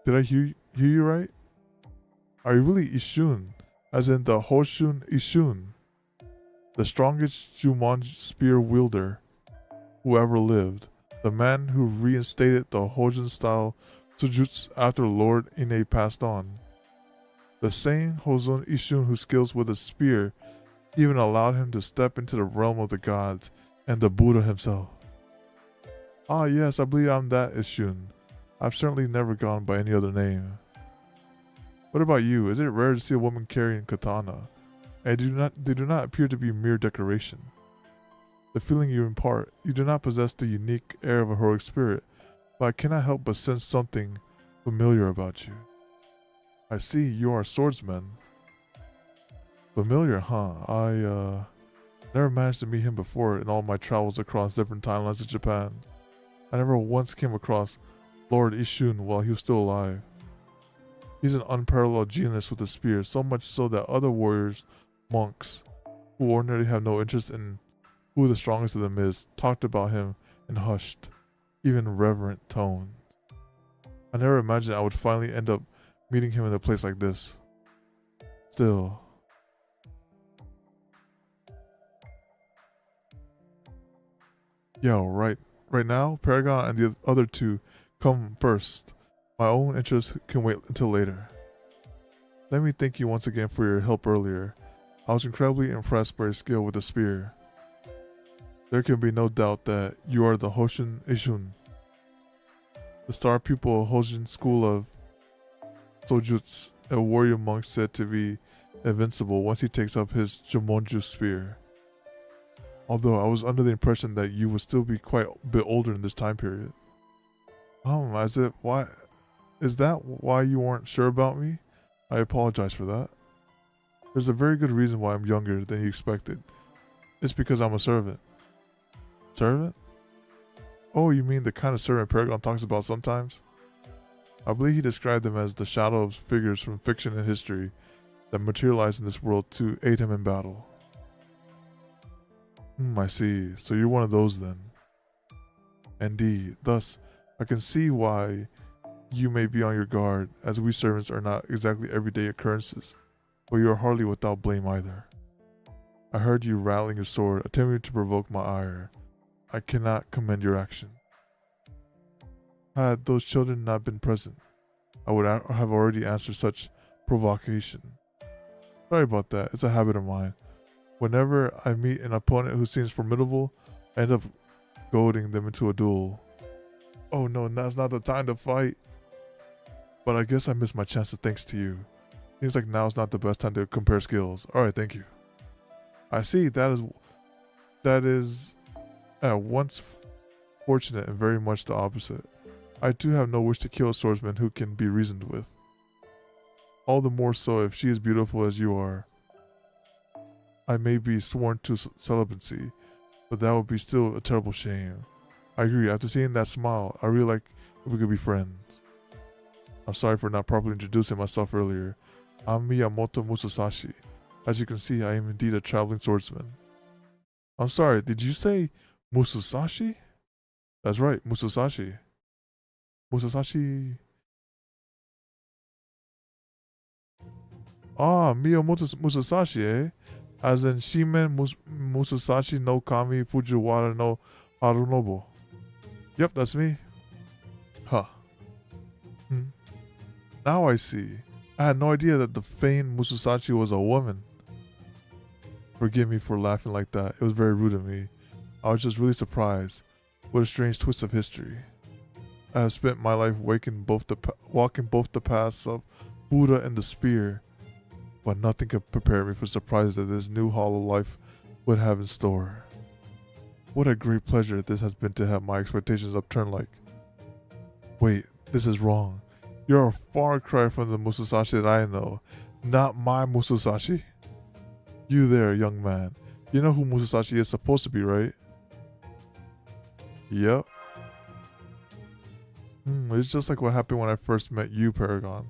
A: Did I hear you right? Are you really Ishun? As in the Hoshun Ishun? The strongest Jumon spear wielder who ever lived. The man who reinstated the Hojin-style Sujutsu after Lord Ine passed on. The same Hozun Ishun whose skills with a spear even allowed him to step into the realm of the gods and the Buddha himself. Ah yes, I believe I'm that Ishun. I've certainly never gone by any other name. What about you? Is it rare to see a woman carrying katana? And they do not appear to be mere decoration. The feeling you impart, you do not possess the unique air of a heroic spirit, but I cannot help but sense something familiar about you. I see you are a swordsman. Familiar, huh? I never managed to meet him before in all my travels across different timelines of Japan. I never once came across Lord Ishun while he was still alive. He's an unparalleled genius with a spear, so much so that other warriors, monks, who ordinarily have no interest in who the strongest of them is, talked about him in hushed, even reverent tones. I never imagined I would finally end up meeting him in a place like this. Still. Yo, right now, Paragon and the other two come first. My own interests can wait until later. Let me thank you once again for your help earlier. I was incredibly impressed by your skill with the spear. There can be no doubt that you are the Hoshin Ishun, the star pupil of Hoshin school of Sojutsu, a warrior monk said to be invincible once he takes up his Jumonju spear. Although I was under the impression that you would still be quite a bit older in this time period. Is that why you weren't sure about me? I apologize for that. There's a very good reason why I'm younger than you expected. It's because I'm a servant. Servant? Oh, you mean the kind of servant Paragon talks about sometimes? I believe he described them as the shadow of figures from fiction and history that materialize in this world to aid him in battle. I see. So you're one of those then. Indeed. Thus, I can see why you may be on your guard, as we servants are not exactly everyday occurrences, but you are hardly without blame either. I heard you rattling your sword, attempting to provoke my ire. I cannot commend your action. Had those children not been present, I would have already answered such provocation. Sorry about that, it's a habit of mine. Whenever I meet an opponent who seems formidable, I end up goading them into a duel. Oh no, now's not the time to fight. But I guess I missed my chance thanks to you. Seems like now's not the best time to compare skills. Alright, thank you. I see, that is at once fortunate and very much the opposite. I too have no wish to kill a swordsman who can be reasoned with. All the more so if she is beautiful as you are. I may be sworn to celibacy, but that would be still a terrible shame. I agree, after seeing that smile, I really like if we could be friends. I'm sorry for not properly introducing myself earlier. I'm Miyamoto Musasashi. As you can see, I am indeed a traveling swordsman. I'm sorry, did you say Musasashi? That's right, Musasashi. Musasashi. Ah, Miyamoto Musasashi, eh? As in Shimen Musasashi no Kami Fujiwara no Harunobu. Yep, that's me. Huh. Now I see. I had no idea that the famed Musasashi was a woman. Forgive me for laughing like that. It was very rude of me. I was just really surprised. What a strange twist of history. I have spent my life walking both the paths of Buddha and the spear, but nothing could prepare me for the surprise that this new hollow life would have in store. What a great pleasure this has been to have my expectations upturned like. Wait, this is wrong. You're a far cry from the Musasashi that I know, not my Musasashi. You there, young man. You know who Musasashi is supposed to be, right? Yep. It's just like what happened when I first met you, Paragon.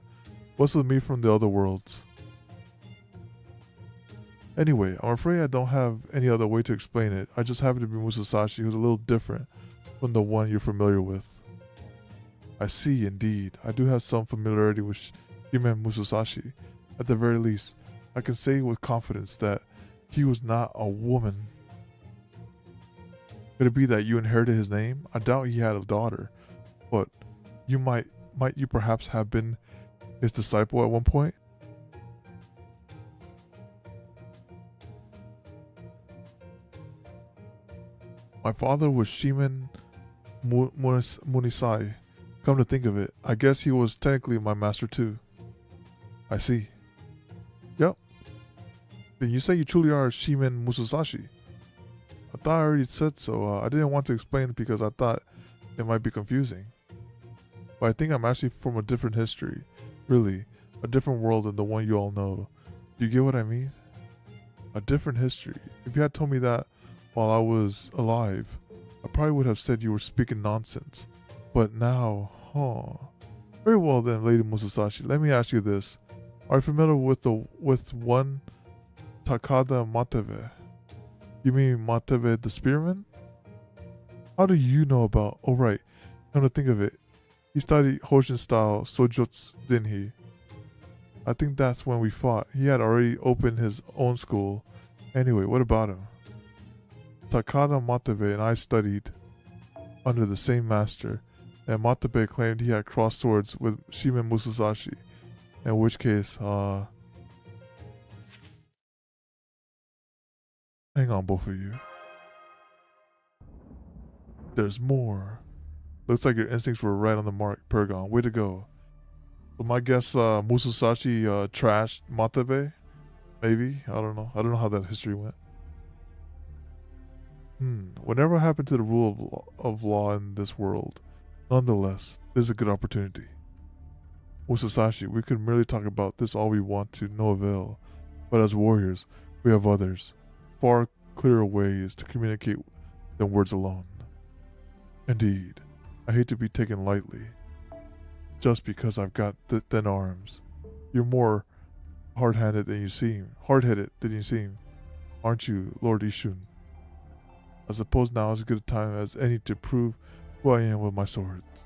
A: What's with me from the other worlds? Anyway, I'm afraid I don't have any other way to explain it. I just happen to be Musashi, who's a little different from the one you're familiar with. I see, indeed. I do have some familiarity with Shime Musashi. At the very least, I can say with confidence that he was not a woman. Could it be that you inherited his name? I doubt he had a daughter, but you might you perhaps have been his disciple at one point? My father was Shimen Munisai. Come to think of it, I guess he was technically my master too. I see. Yep. Then you say you truly are Shimen Musashi. I thought I already said so. I didn't want to explain it because I thought it might be confusing. But I think I'm actually from a different history. Really, a different world than the one you all know. Do you get what I mean? A different history. If you had told me that while I was alive, I probably would have said you were speaking nonsense. But now, Very well then, Lady Musashi. Let me ask you this. Are you familiar with one Takada Matebe? You mean Matebe the Spearman? How do you know about... Oh right, come to think of it. He studied Hoshin style Sojutsu, didn't he? I think that's when we fought. He had already opened his own school. Anyway, what about him? Takada Matebe and I studied under the same master, and Matebe claimed he had crossed swords with Shime Musashi, in which case, hang on, both of you. There's more. Looks like your instincts were right on the mark, Paragon. Way to go. So my guess, Musashi trashed Matebe? Maybe? I don't know. I don't know how that history went. Whatever happened to the rule of law in this world? Nonetheless, this is a good opportunity. Musashi, we could merely talk about this all we want to no avail. But as warriors, we have others. Far clearer ways to communicate than words alone. Indeed, I hate to be taken lightly. Just because I've got thin arms. You're more hard-headed than you seem. Aren't you, Lord Ishun? I suppose now is as good a time as any to prove who I am with my swords.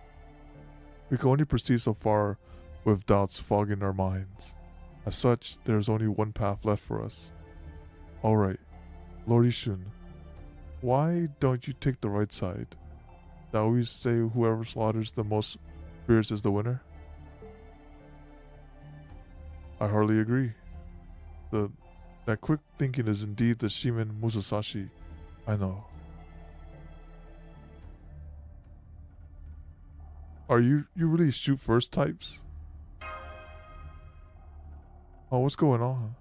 A: We can only proceed so far with doubts fogging our minds. As such, there is only one path left for us. Alright, Lord Ishun, why don't you take the right side? Shall we say whoever slaughters the most spirits is the winner? I hardly agree. That quick thinking is indeed the Shimen Musashi. I know. Are you really shoot first types? Oh, what's going on?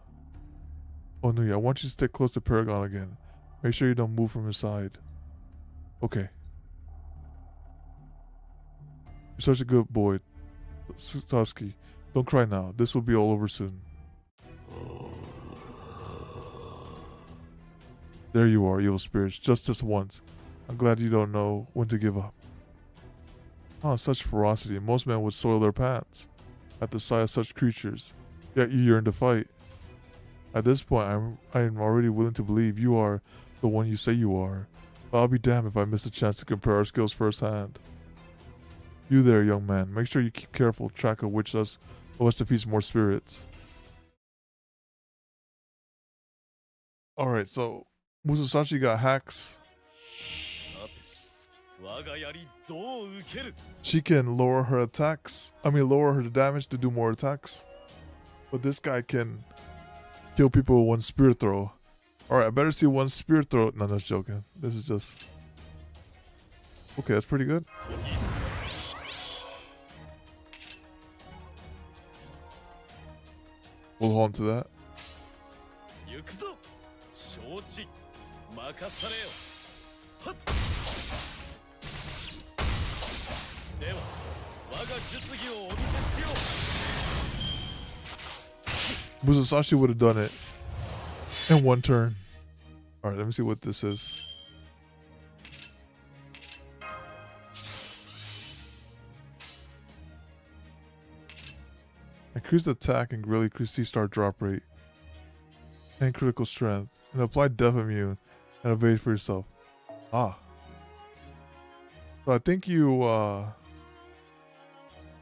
A: Oh no, I want you to stick close to Paragon again. Make sure you don't move from his side. Okay. You're such a good boy, Sasuke. Don't cry now. This will be all over soon. There you are, evil spirits. Just this once. I'm glad you don't know when to give up. Such ferocity. Most men would soil their pants at the sight of such creatures. Yet you yearn to fight. At this point, I am already willing to believe you are the one you say you are. But I'll be damned if I miss a chance to compare our skills firsthand. You there, young man. Make sure you keep careful track of which of us defeats more spirits. Alright, so Musashi got hacks. She can lower her attacks. Lower her damage to do more attacks. But this guy can kill people with one spear throw. Alright, I better see one spear throw. No, that's joking. This is just... Okay, that's pretty good. We'll hold on to that. Musashi would have done it in one turn. Alright, let me see what this is. Increase attack and greatly increase C-star drop rate and critical strength. And apply Death Immune and evade for yourself. Ah. So I think you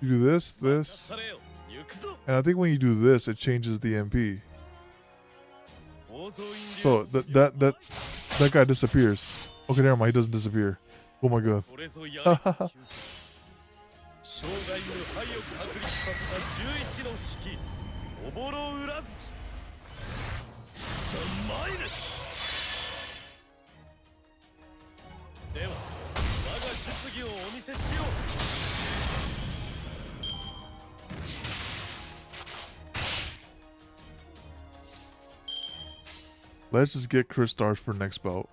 A: do this, and I think when you do this, it changes the MP. So that guy disappears. Okay, never mind. He doesn't disappear. Oh my god. Let's just get Chris stars for next bout.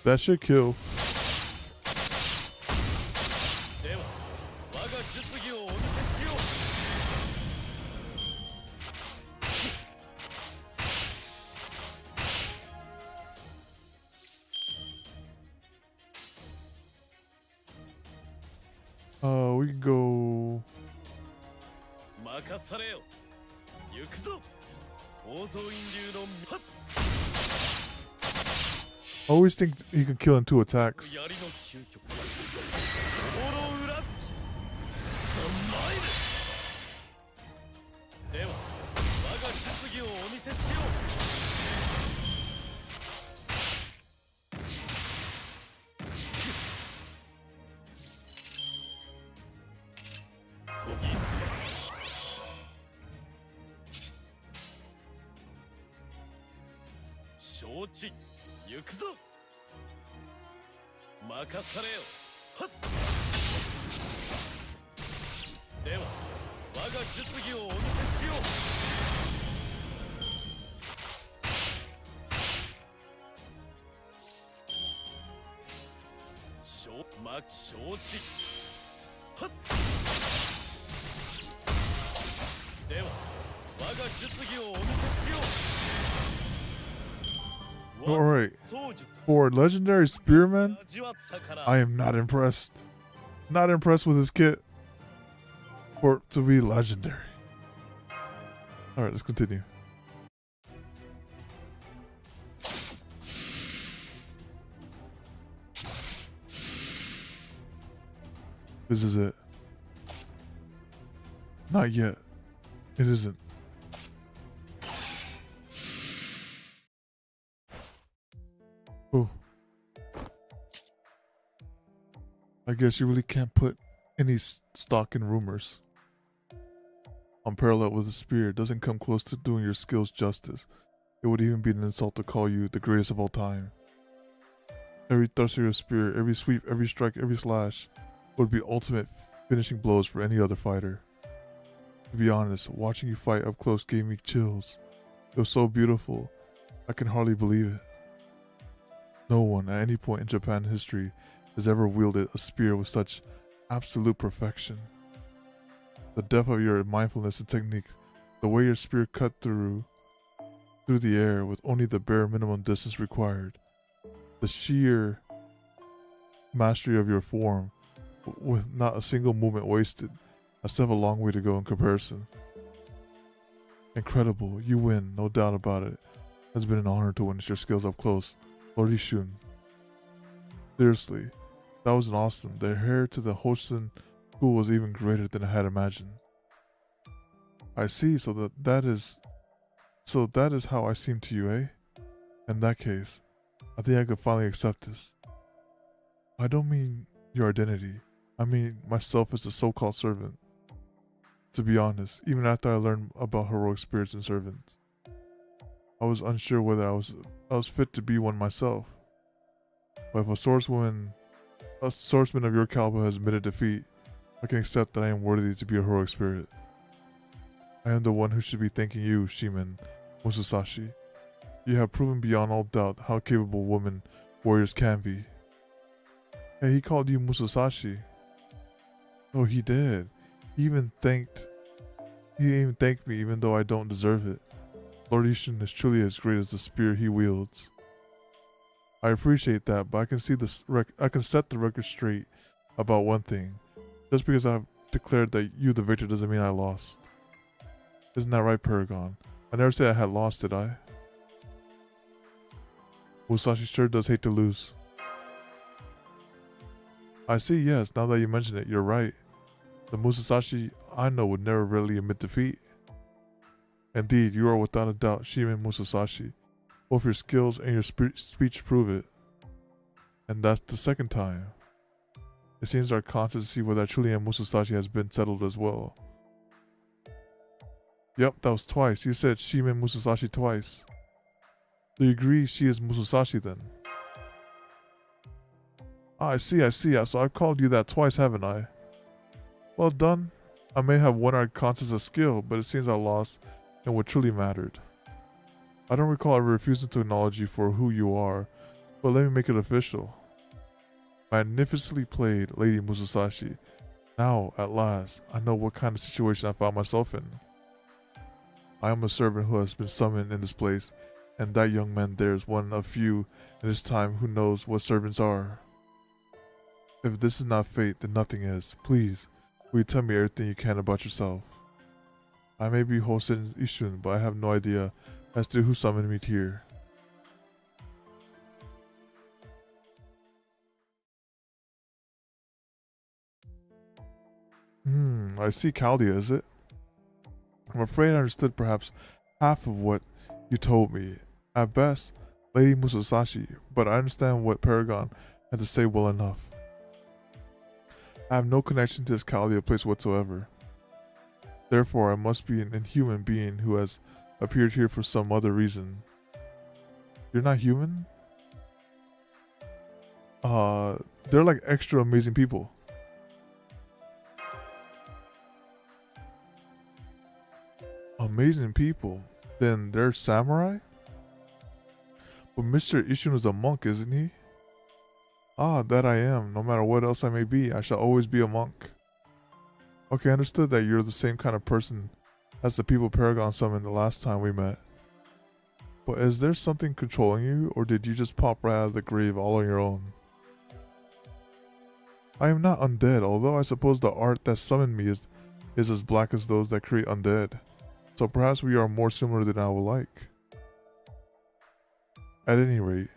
A: That should kill. We can go. I always think he can kill in 2 attacks. Alright, for Legendary Spearman, I am not impressed. Not impressed with his kit for it to be legendary. Alright, let's continue. This is it. Not yet. It isn't. Oh. I guess you really can't put any stock in rumors. Unparalleled with a spear doesn't come close to doing your skills justice. It would even be an insult to call you the greatest of all time. Every thrust of your spear, every sweep, every strike, every slash would be ultimate finishing blows for any other fighter. To be honest, watching you fight up close gave me chills. It was so beautiful, I can hardly believe it. No one at any point in Japan history has ever wielded a spear with such absolute perfection. The depth of your mindfulness and technique, the way your spear cut through the air with only the bare minimum distance required, the sheer mastery of your form with not a single movement wasted. I still have a long way to go in comparison. Incredible, you win, no doubt about it. It has been an honor to witness your skills up close, Lord Ishun. Seriously, that was awesome. The heir to the Hoshun school was even greater than I had imagined. I see, so that is how I seem to you, eh? In that case, I think I could finally accept this. I don't mean your identity. I mean myself as a so-called servant. To be honest, even after I learned about heroic spirits and servants, I was unsure whether I was fit to be one myself. But if a swordsman of your caliber has admitted defeat, I can accept that I am worthy to be a heroic spirit. I am the one who should be thanking you, Shimen Musasashi. You have proven beyond all doubt how capable women warriors can be. Hey, he called you Musasashi. Oh, he did. He even thanked me even though I don't deserve it. Lord Ishin is truly as great as the spear he wields. I appreciate that, but I can set the record straight about one thing. Just because I've declared that you the victor doesn't mean I lost. Isn't that right, Paragon? I never said I had lost, did I? Musashi sure does hate to lose. I see, yes, now that you mention it, you're right. The Musashi I know would never readily admit defeat. Indeed, you are without a doubt Shimen Musasashi. Both your skills and your speech prove it. And that's the second time. It seems our contest to see whether I truly am Musasashi has been settled as well. Yep, that was twice. You said Shimen Musasashi twice. Do you agree she is Musasashi then? Ah, I see. So I've called you that twice, haven't I? Well done. I may have won our contest of skill, but it seems I lost in what truly mattered. I don't recall ever refusing to acknowledge you for who you are, but let me make it official. Magnificently played, Lady Musasashi. Now, at last, I know what kind of situation I found myself in. I am a servant who has been summoned in this place, and that young man there is one of few in his time who knows what servants are. If this is not fate, then nothing is. Please, will you tell me everything you can about yourself? I may be Hosen Ishun, but I have no idea as to who summoned me here. I see Chaldea, is it? I'm afraid I understood perhaps half of what you told me. At best, Lady Musasashi, but I understand what Paragon had to say well enough. I have no connection to this Chaldea place whatsoever. Therefore, I must be an inhuman being who has appeared here for some other reason. You're not human? They're like extra amazing people. Amazing people? Then they're samurai? But Mr. Ishun is a monk, isn't he? Ah, that I am. No matter what else I may be, I shall always be a monk. Okay, I understood that you're the same kind of person as the people Paragon summoned the last time we met. But is there something controlling you, or did you just pop right out of the grave all on your own? I am not undead, although I suppose the art that summoned me is as black as those that create undead. So perhaps we are more similar than I would like. At any rate,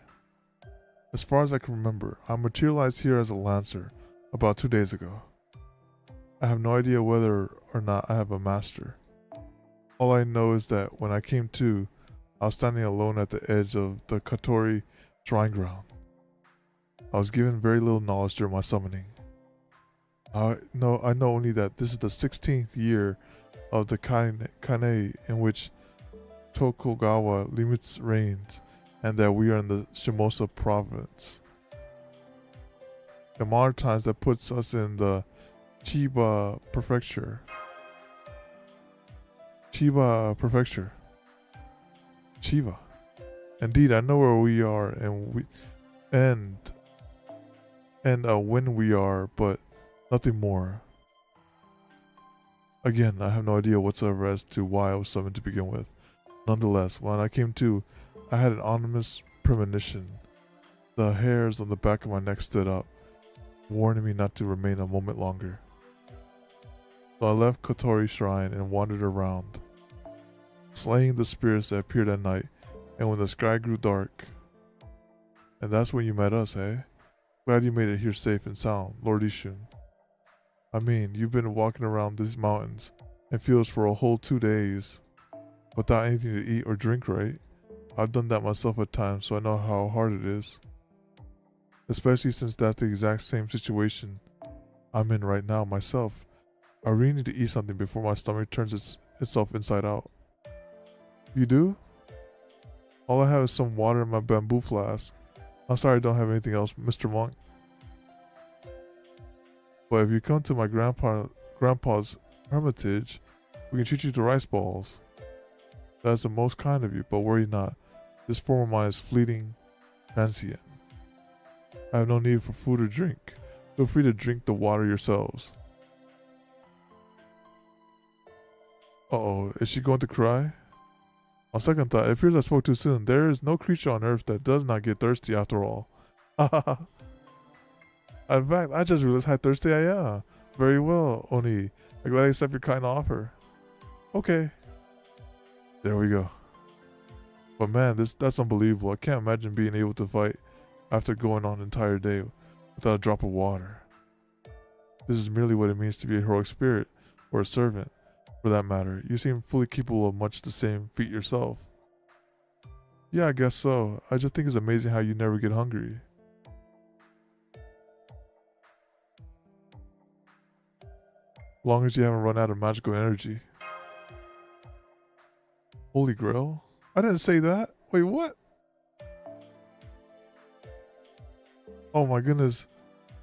A: as far as I can remember, I materialized here as a lancer about 2 days ago. I have no idea whether or not I have a master. All I know is that when I came to, I was standing alone at the edge of the Katori shrine ground. I was given very little knowledge during my summoning. I know only that this is the 16th year of the Kane in which Tokugawa limits reigns, and that we are in the Shimosa province. In modern times, that puts us in the Chiba prefecture. Chiba. Indeed, I know where we are and when we are, but nothing more. Again, I have no idea whatsoever as to why I was summoned to begin with. Nonetheless, when I came to, I had an ominous premonition. The hairs on the back of my neck stood up, warning me not to remain a moment longer. So I left Kotori Shrine and wandered around, slaying the spirits that appeared at night, and when the sky grew dark. And that's when you met us, eh? Glad you made it here safe and sound, Lord Ishun. I mean, you've been walking around these mountains and fields for a whole 2 days without anything to eat or drink, right? I've done that myself at times, so I know how hard it is. Especially since that's the exact same situation I'm in right now myself. I really need to eat something before my stomach turns itself inside out. You do? All I have is some water in my bamboo flask. I'm sorry I don't have anything else, Mr. Monk. But if you come to my grandpa's hermitage, We can treat you to rice balls. That is the most kind of you, but worry not. This form of mine is fleeting, transient. I have no need for food or drink. Feel free to drink the water yourselves. Uh-oh, is she going to cry? On second thought, it appears I spoke too soon. There is no creature on earth that does not get thirsty after all. In fact, I just realized how thirsty I am. Very well, Oni. I'm glad I accept your kind offer. Okay. There we go. But man, that's unbelievable. I can't imagine being able to fight after going on an entire day without a drop of water. This is merely what it means to be a heroic spirit, or a servant, for that matter. You seem fully capable of much the same feat yourself. Yeah, I guess so. I just think it's amazing how you never get hungry. Long as you haven't run out of magical energy. Holy Grail? I didn't say that. Wait, what? Oh my goodness.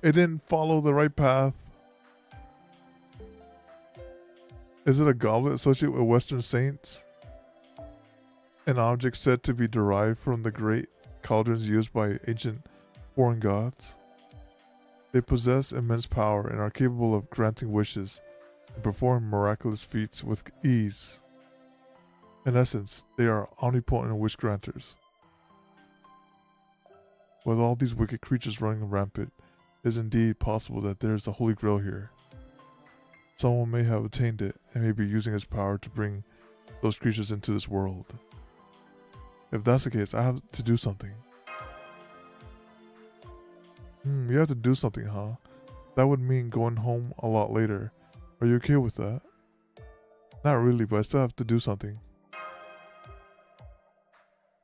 A: It didn't follow the right path. Is it a goblet associated with Western saints? An object said to be derived from the great cauldrons used by ancient foreign gods? They possess immense power and are capable of granting wishes and perform miraculous feats with ease. In essence, they are omnipotent wish granters. With all these wicked creatures running rampant, it is indeed possible that there is a holy grail here. Someone may have attained it and may be using its power to bring those creatures into this world. If that's the case, I have to do something. You have to do something, huh? That would mean going home a lot later. Are you okay with that? Not really, but I still have to do something.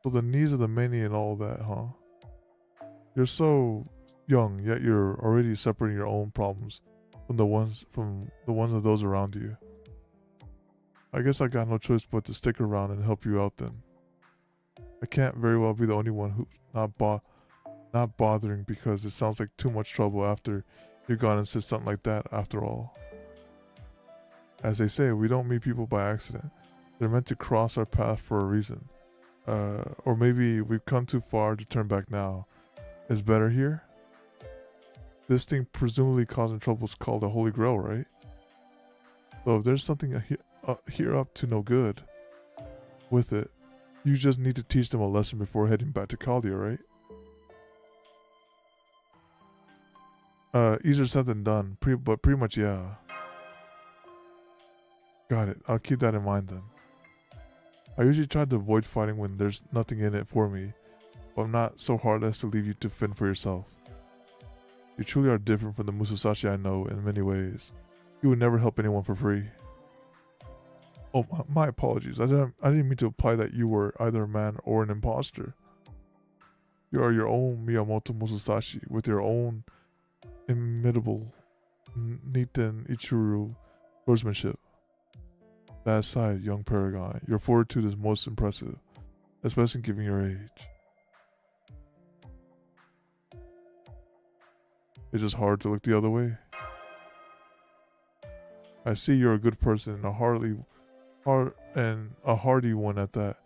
A: So the needs of the many and all that, huh? You're so young, yet you're already separating your own problems from the ones of those around you. I guess I got no choice but to stick around and help you out then. I can't very well be the only one who's not bothering, because it sounds like too much trouble after you're gone and said something like that after all. As they say, we don't meet people by accident. They're meant to cross our path for a reason. Or maybe we've come too far to turn back now. Is better here? This thing presumably causing trouble is called a Holy Grail, right? So if there's something here up to no good with it, you just need to teach them a lesson before heading back to Caldia, right? Easier said than done, but pretty much, yeah. Got it. I'll keep that in mind then. I usually try to avoid fighting when there's nothing in it for me, but I'm not so hard as to leave you to fend for yourself. You truly are different from the Musashi I know in many ways. You would never help anyone for free. Oh, my apologies. I didn't mean to imply that you were either a man or an imposter. You are your own Miyamoto Musashi with your own inimitable Niten Ichiro swordsmanship. That aside, young Paragon, your fortitude is most impressive, especially given your age. It's just hard to look the other way. I see you're a good person and a hardy one at that.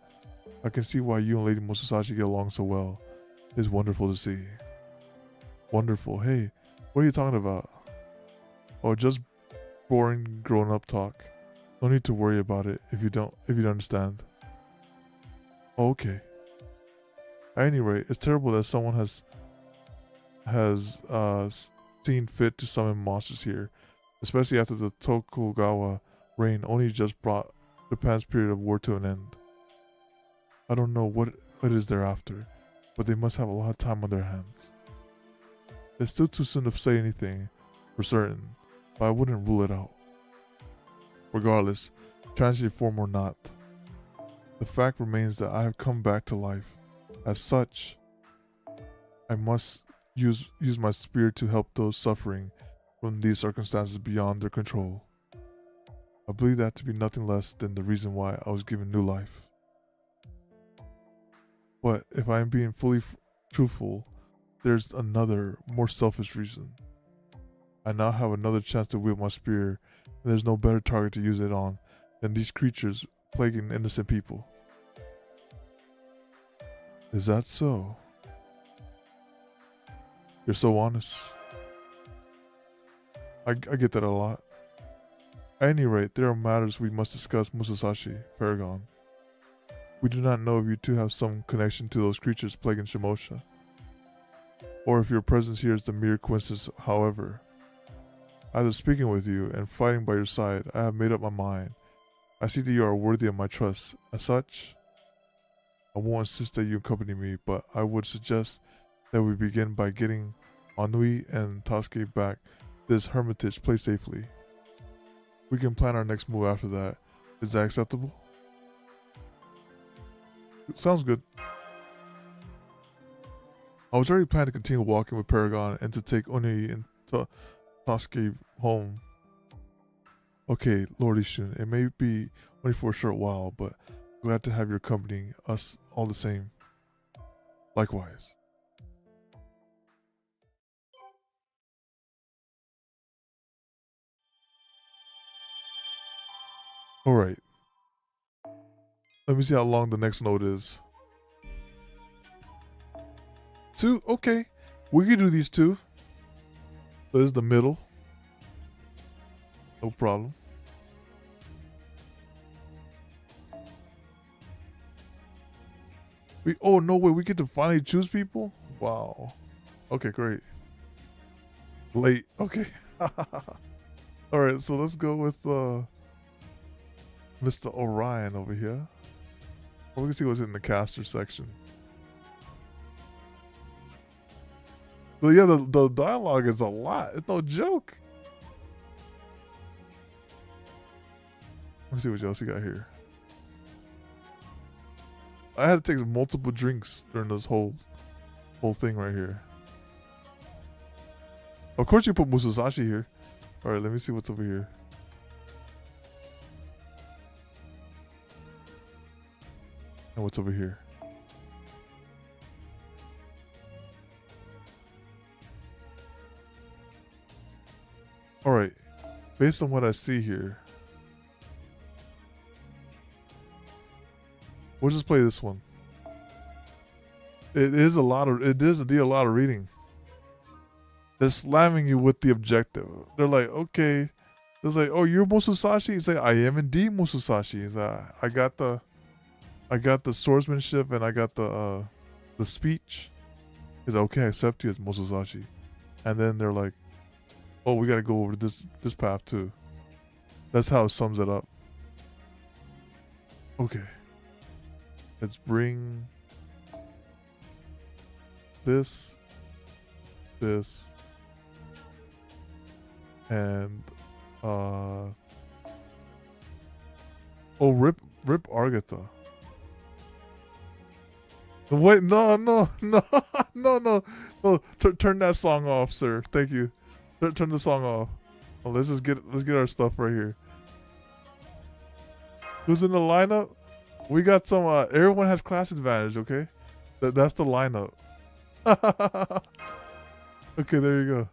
A: I can see why you and Lady Musashi get along so well. It's wonderful to see. Wonderful. Hey, what are you talking about? Oh, just boring grown-up talk. No need to worry about it if you don't understand. Oh, okay. At any rate, it's terrible that someone has seen fit to summon monsters here, especially after the Tokugawa reign only just brought Japan's period of war to an end. I don't know what it is they're after, but they must have a lot of time on their hands. It's still too soon to say anything for certain, but I wouldn't rule it out. Regardless, transient form or not, the fact remains that I have come back to life. As such, I must use my spirit to help those suffering from these circumstances beyond their control. I believe that to be nothing less than the reason why I was given new life. But if I am being fully truthful, there's another, more selfish reason. I now have another chance to wield my spear, and there's no better target to use it on than these creatures plaguing innocent people. Is that so? You're so honest. I get that a lot. At any rate, there are matters we must discuss, Musashi, Paragon. We do not know if you two have some connection to those creatures plaguing Shimosha, or if your presence here is the mere coincidence. However, after speaking with you and fighting by your side, I have made up my mind. I see that you are worthy of my trust. As such, I won't insist that you accompany me, but I would suggest that we begin by getting Ennui and Tasuke back to this hermitage place safely. We can plan our next move after that. Is that acceptable? Sounds good. I was already planning to continue walking with Paragon and to take Ennui and Tasuke home. Okay, Lord Ishun, it may be only for a short while, but glad to have you accompanying us all the same. Likewise. Alright. Let me see how long the next note is. 2? Okay. We can do these 2. So this is the middle. No problem. Oh no way, we get to finally choose people? Wow. Okay, great. Late. Okay. Alright, so let's go with Mr. Orion over here. We can see what's in the caster section. But yeah, the dialogue is a lot. It's no joke. Let me see what else you got here. I had to take multiple drinks during this whole thing right here. Of course you put Musashi here. Alright, let me see what's over here. And what's over here? Alright. Based on what I see here, we'll just play this one. It is indeed a lot of reading. They're slamming you with the objective. They're like, okay. It's like, oh, you're Musashi? He's like, I am indeed Musashi. He's like, I got the swordsmanship and I got the speech. He's like, okay, I accept you as Musashi. And then they're like, oh, we gotta go over this path too. That's how it sums it up. Okay. Let's bring this, and oh, rip Argatha. Wait, no. Turn that song off, sir. Thank you. Turn the song off. Oh, let's get our stuff right here. Who's in the lineup? We got some. Everyone has class advantage. Okay, that's the lineup. Okay, there you go.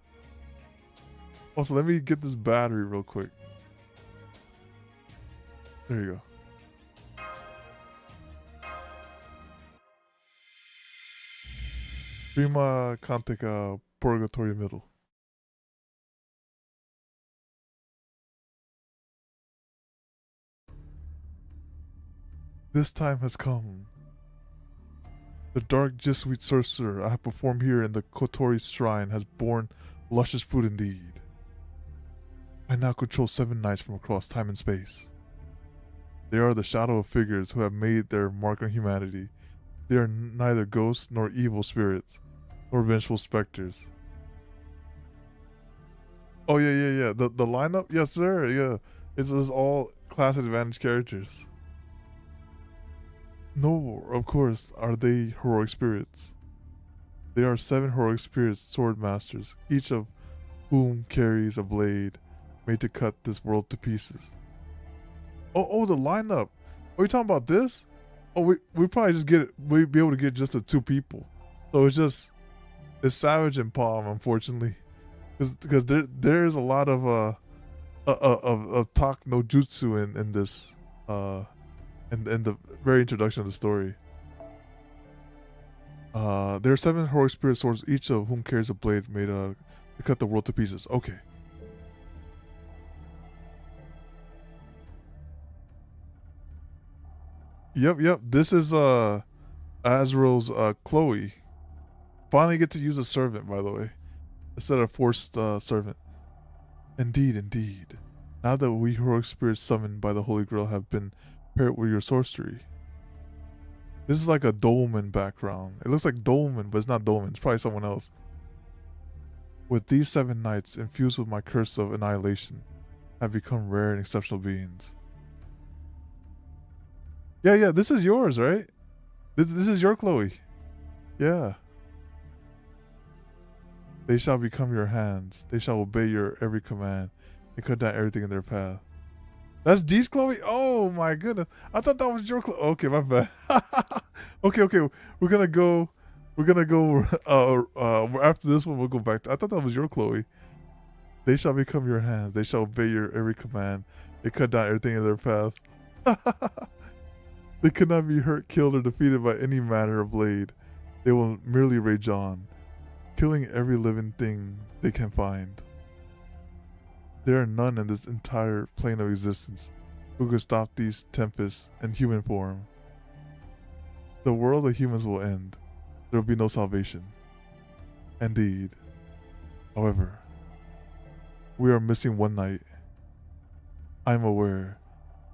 A: Also, let me get this battery real quick. There you go. Prima Cantica Purgatory Middle. This time has come. The dark Jesuit sorcerer I have performed here in the Kotori's shrine has borne luscious fruit indeed. I now control 7 knights from across time and space. They are the shadow of figures who have made their mark on humanity. They are neither ghosts nor evil spirits, nor vengeful specters. Oh yeah. The lineup? Yes sir, yeah. It's all class advantage characters. Nor, of course, are they heroic spirits. They are 7 heroic spirits sword masters, each of whom carries a blade made to cut this world to pieces. Oh, the lineup. Are you talking about this? Oh, we probably just get it. We'd be able to get just the 2 people. So it's Savage and Palm, unfortunately, because there's a lot of talk no jutsu in this in the very introduction of the story. There are 7 heroic spirit swords, each of whom carries a blade made to cut the world to pieces. Okay. Yep. This is Azrael's Chloe. Finally get to use a servant, by the way, instead of forced servant. Indeed. Now that we heroic spirits summoned by the Holy Grail have been paired with your sorcery. This is like a dolmen background. It looks like dolmen, but it's not dolmen. It's probably someone else. With these 7 knights infused with my curse of annihilation, have become rare and exceptional beings. Yeah. This is yours, right? This is your Chloe. Yeah. They shall become your hands. They shall obey your every command and cut down everything in their path. That's D's Chloe? Oh my goodness. I thought that was your Chloe. Okay, my bad. Okay. We're gonna go after this one we'll go back to, I thought that was your Chloe. They shall become your hands. They shall obey your every command. They cut down everything in their path. They could not be hurt, killed, or defeated by any manner of blade. They will merely rage on, killing every living thing they can find. There are none in this entire plane of existence who could stop these tempests in human form. The world of humans will end. There will be no salvation. Indeed. However, we are missing one knight. I am aware.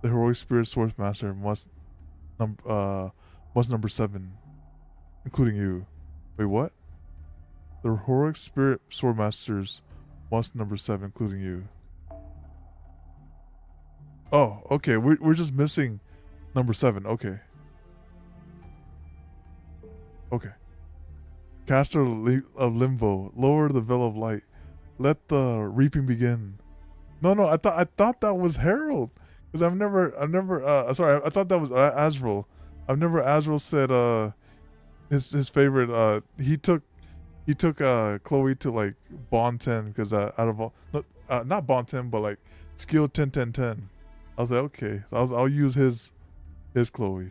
A: The heroic spirit sword master must number 7, including you. Wait, what? The heroic spirit sword masters must number 7, including you. Oh, okay. We're just missing number 7. Okay. Caster of Limbo, lower the veil of light. Let the reaping begin. No. I thought that was Harold, because I've never. Sorry, I thought that was Azrael. I've never Azrael said his favorite. He took Chloe to like Bond 10 because out of all not Bond 10 but like skill 10. I was like, okay, I'll use his Chloe.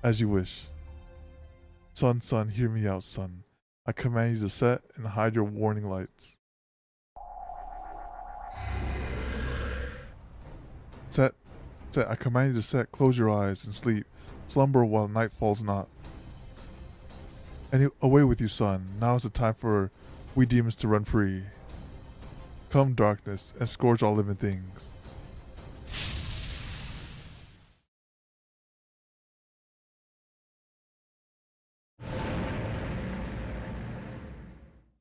A: As you wish. Son, hear me out, son. I command you to set and hide your warning lights. Set. I command you to set. Close your eyes and sleep. Slumber while night falls not. And away with you, son. Now is the time for we demons to run free. Come, darkness, and scourge all living things.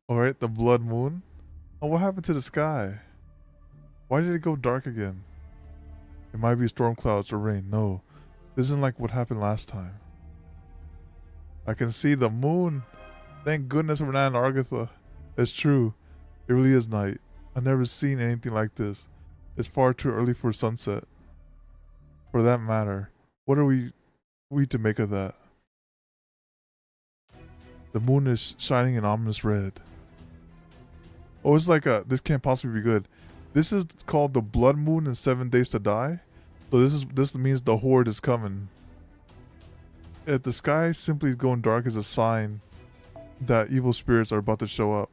A: Alright, the blood moon. Oh, what happened to the sky? Why did it go dark again? It might be storm clouds or rain. No, this isn't like what happened last time. I can see the moon. Thank goodness we're not in Argatha. It's true. It really is night. I've never seen anything like this. It's far too early for sunset. For that matter, what are we to make of that? The moon is shining in ominous red. Oh, it's like this can't possibly be good. This is called the blood moon in 7 days to die. So this means the horde is coming. If the sky simply going dark is a sign that evil spirits are about to show up,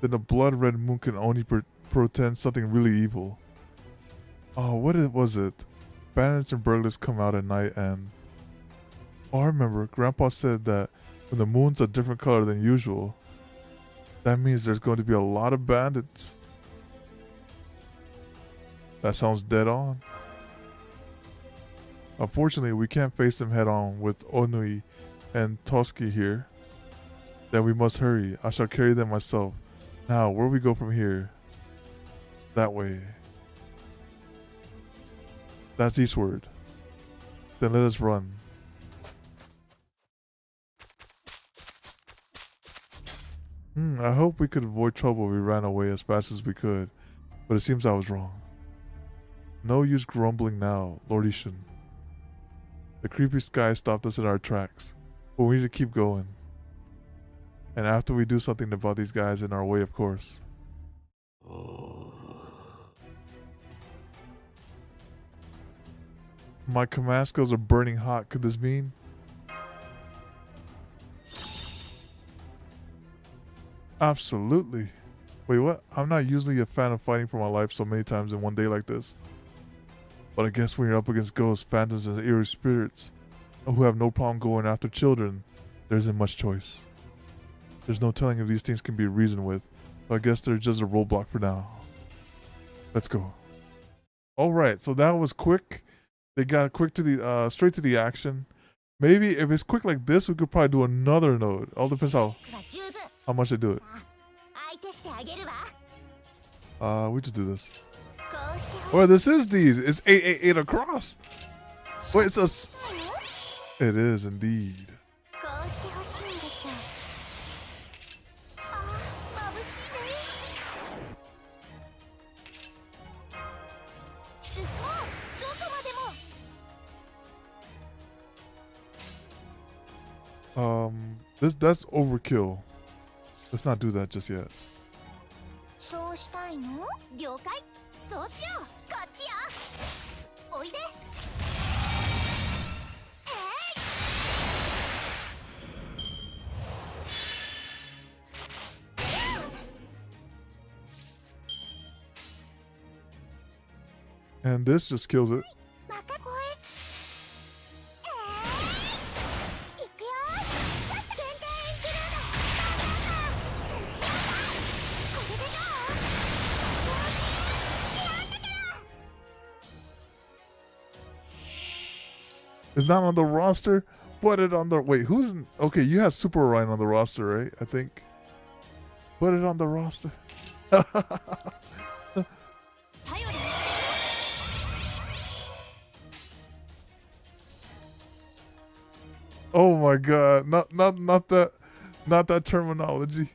A: then the blood red moon can only portend something really evil. Oh, was it? Bandits and burglars come out at night and... Oh, I remember. Grandpa said that when the moon's a different color than usual, that means there's going to be a lot of bandits. That sounds dead on. Unfortunately, we can't face them head on with Onui and Toski here. Then we must hurry. I shall carry them myself. Now, where we go from here? That way. That's eastward. Then let us run. I hope we could avoid trouble if we ran away as fast as we could, but it seems I was wrong. No use grumbling now, Lord Ishin. The creepy sky stopped us in our tracks, but we need to keep going. And after we do something about these guys in our way, of course. My command skills are burning hot. Could this mean? Absolutely. Wait, what? I'm not usually a fan of fighting for my life so many times in one day like this. But I guess when you're up against ghosts, phantoms, and eerie spirits who have no problem going after children, there isn't much choice. There's no telling if these things can be reasoned with, so I guess they're just a roadblock for now. Let's go. Alright, so that was quick. They got quick to the straight to the action. Maybe if it's quick like this, we could probably do another node. All depends how much they do it. We just do this. Well, this is these. It's 888 across. Wait, it's us. It is indeed. That's overkill. Let's not do that just yet. And this just kills it. It's not on the roster. Put it on the... Wait, who's... In, okay, you have Super Orion on the roster, right? I think. Put it on the roster. Oh my god. Not that terminology.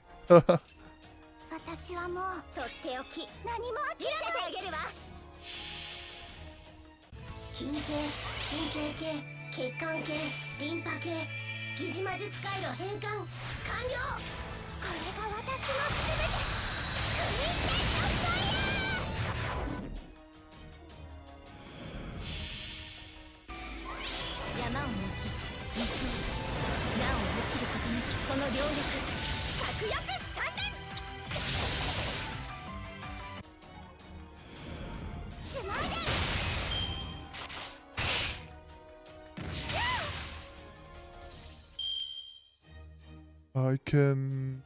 A: I can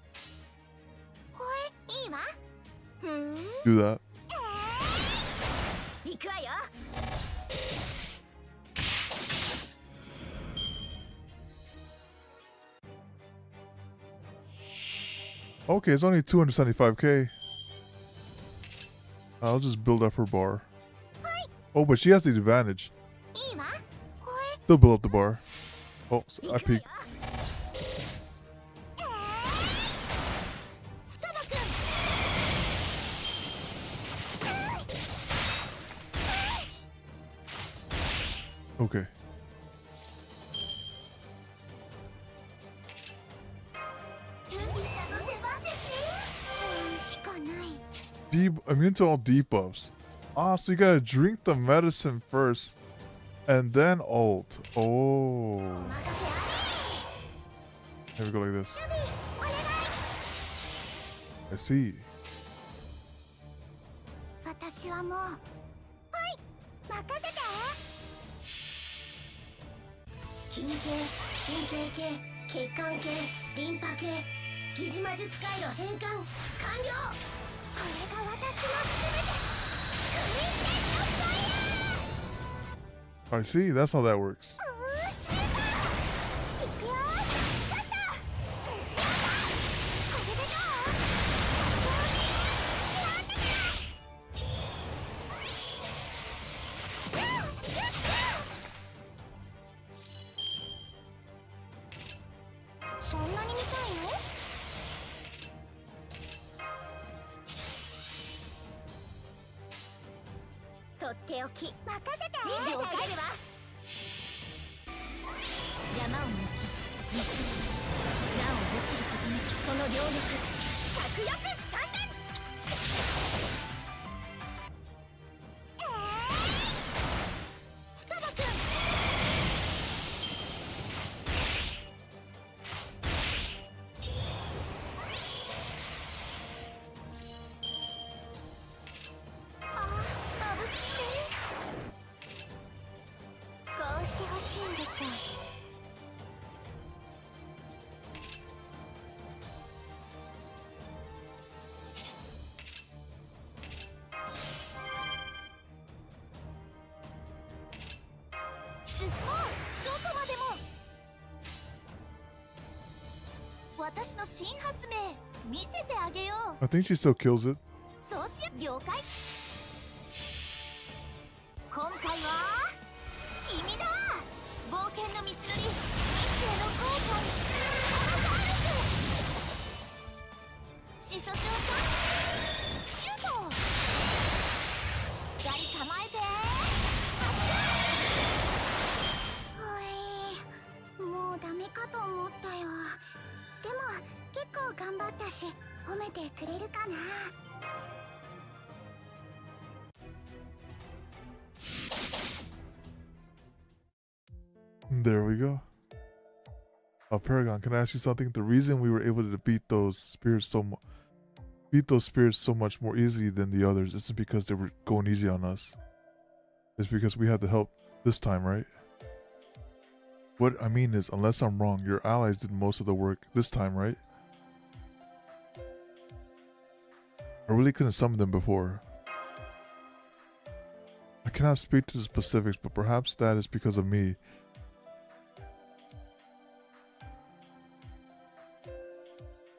A: do that. Okay, it's only 275k. I'll just build up her bar. Oh, but she has the advantage. Still build up the bar. Oh, so I peeked. Okay. Immune to all debuffs. Ah, so you gotta drink the medicine first and then ult. Oh. Here we go like this. I see. I see, that's how that works.
B: してほしいんでしょう。進もう、どこまでも。私の新発明見せてあげよう。
A: I think she still kills it.
B: そうし了解。今回は君だ。冒険の道のり、未知への航海、サラサウルス。始祖鳥ちゃん、シュート。しっかり構えて発射。もうダメかと思ったよ。でも結構頑張ったし、褒めてくれるかな。
A: There we go. Paragon, can I ask you something? The reason we were able to beat those spirits so much more easily than the others isn't because they were going easy on us. It's because we had the help this time, right? What I mean is, unless I'm wrong, your allies did most of the work this time, right? I really couldn't summon them before. I cannot speak to the specifics, but perhaps that is because of me.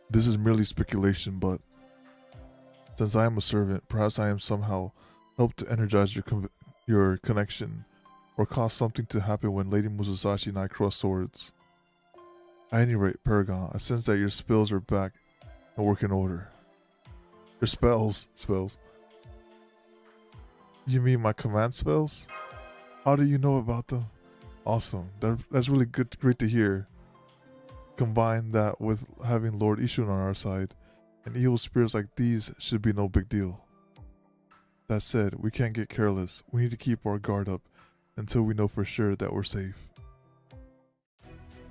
A: This is merely speculation, but since I am a servant, perhaps I am somehow helped to energize your connection, or cause something to happen when Lady Musashi and I cross swords. At any rate, Paragon, I sense that your spells are back and work in order. Your spells? You mean my command spells? How do you know about them? Awesome. That's really great to hear. Combine that with having Lord Ishun on our side, and evil spirits like these should be no big deal. That said, we can't get careless. We need to keep our guard up until we know for sure that we're safe.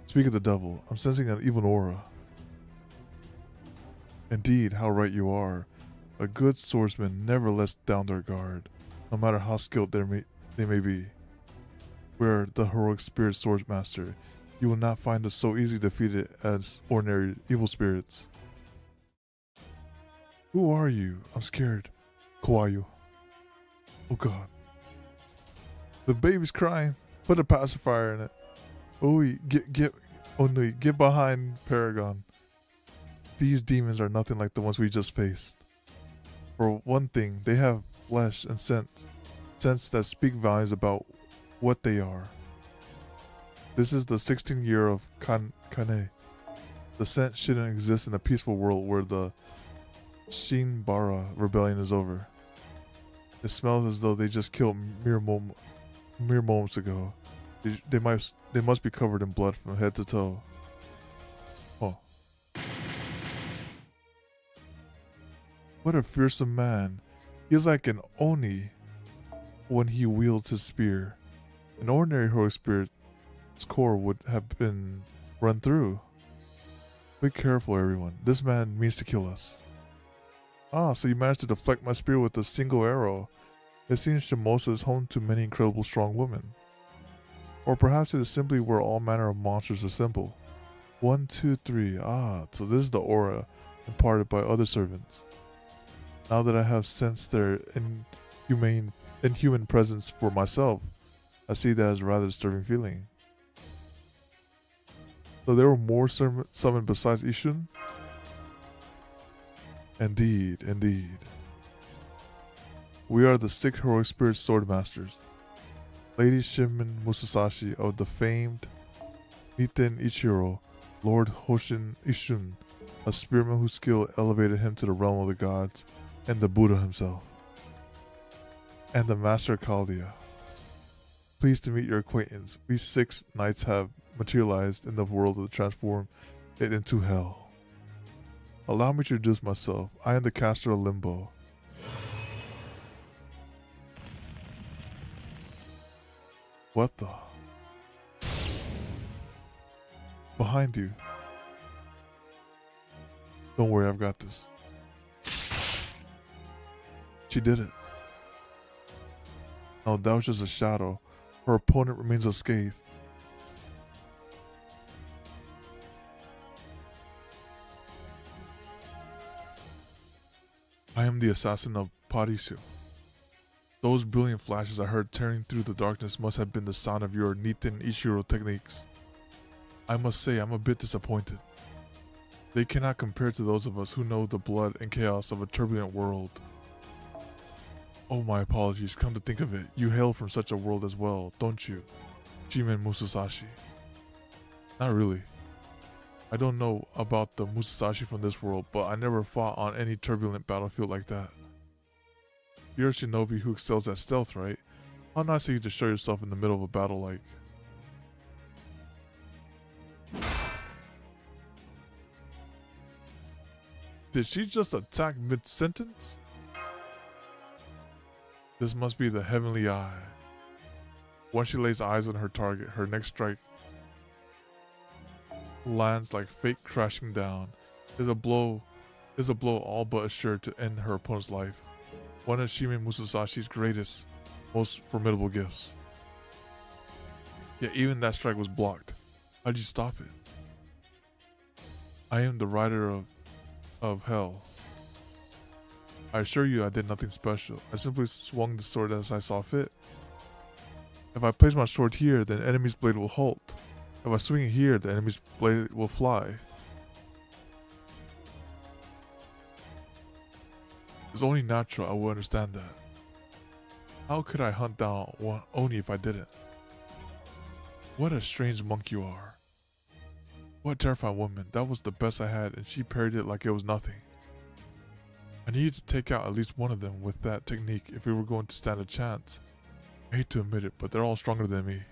A: Speak of the devil, I'm sensing an evil aura. Indeed, how right you are. A good swordsman never lets down their guard, no matter how skilled they may be. We're the heroic spirit swordmaster. You will not find us so easily defeated as ordinary evil spirits. Who are you? I'm scared. Kawayu. Oh god. The baby's crying. Put a pacifier in it. Oi, get behind Paragon. These demons are nothing like the ones we just faced. For one thing, they have flesh and sense that speak volumes about what they are. This is the 16th year of Kane. The scent shouldn't exist in a peaceful world where the Shinbara rebellion is over. It smells as though they just killed mere moments ago. They must be covered in blood from head to toe. Oh. What a fearsome man. He is like an Oni when he wields his spear. An ordinary heroic spirit's core would have been run through. Be careful, everyone. This man means to kill us. Ah, so you managed to deflect my spear with a single arrow. It seems Shimosa is home to many incredible strong women. Or perhaps it is simply where all manner of monsters assemble. 1, 2, 3. Ah, so this is the aura imparted by other servants. Now that I have sensed their inhuman presence for myself, I see that as a rather disturbing feeling. So there were more summoned besides Ishun? Indeed. We are the 6 heroic spirit sword masters. Lady Shimen Musashi of the famed Niten Ichiro, Lord Hoshin Ishun, a spearman whose skill elevated him to the realm of the gods, and the Buddha himself. And the Master Kaldia. Pleased to meet your acquaintance. We 6 knights have materialized in the world to transform it into hell. Allow me to introduce myself. I am the caster of Limbo. What the? Behind you. Don't worry, I've got this. She did it. No, that was just a shadow. Her opponent remains unscathed. I am the assassin of Parisu. Those brilliant flashes I heard tearing through the darkness must have been the sound of your Niten Ishiro techniques. I must say I'm a bit disappointed. They cannot compare to those of us who know the blood and chaos of a turbulent world. Oh, my apologies, come to think of it, you hail from such a world as well, don't you, Jimen Musasashi? Not really. I don't know about the Musasashi from this world, but I never fought on any turbulent battlefield like that. You're a shinobi who excels at stealth, right? How nice of you to show yourself in the middle of a battle like... Did she just attack mid-sentence? This must be the heavenly eye. Once she lays eyes on her target, her next strike lands like fate crashing down. Is a blow all but assured to end her opponent's life. One of Shimen Musasashi's greatest, most formidable gifts. Yet even that strike was blocked. How'd you stop it? I am the rider of hell. I assure you I did nothing special. I simply swung the sword as I saw fit. If I place my sword here, then enemy's blade will halt. If I swing it here, the enemy's blade will fly. It's only natural I will understand that. How could I hunt down Oni if I didn't? What a strange monk you are. What a terrifying woman. That was the best I had and she parried it like it was nothing. I needed to take out at least one of them with that technique if we were going to stand a chance. I hate to admit it, but they're all stronger than me.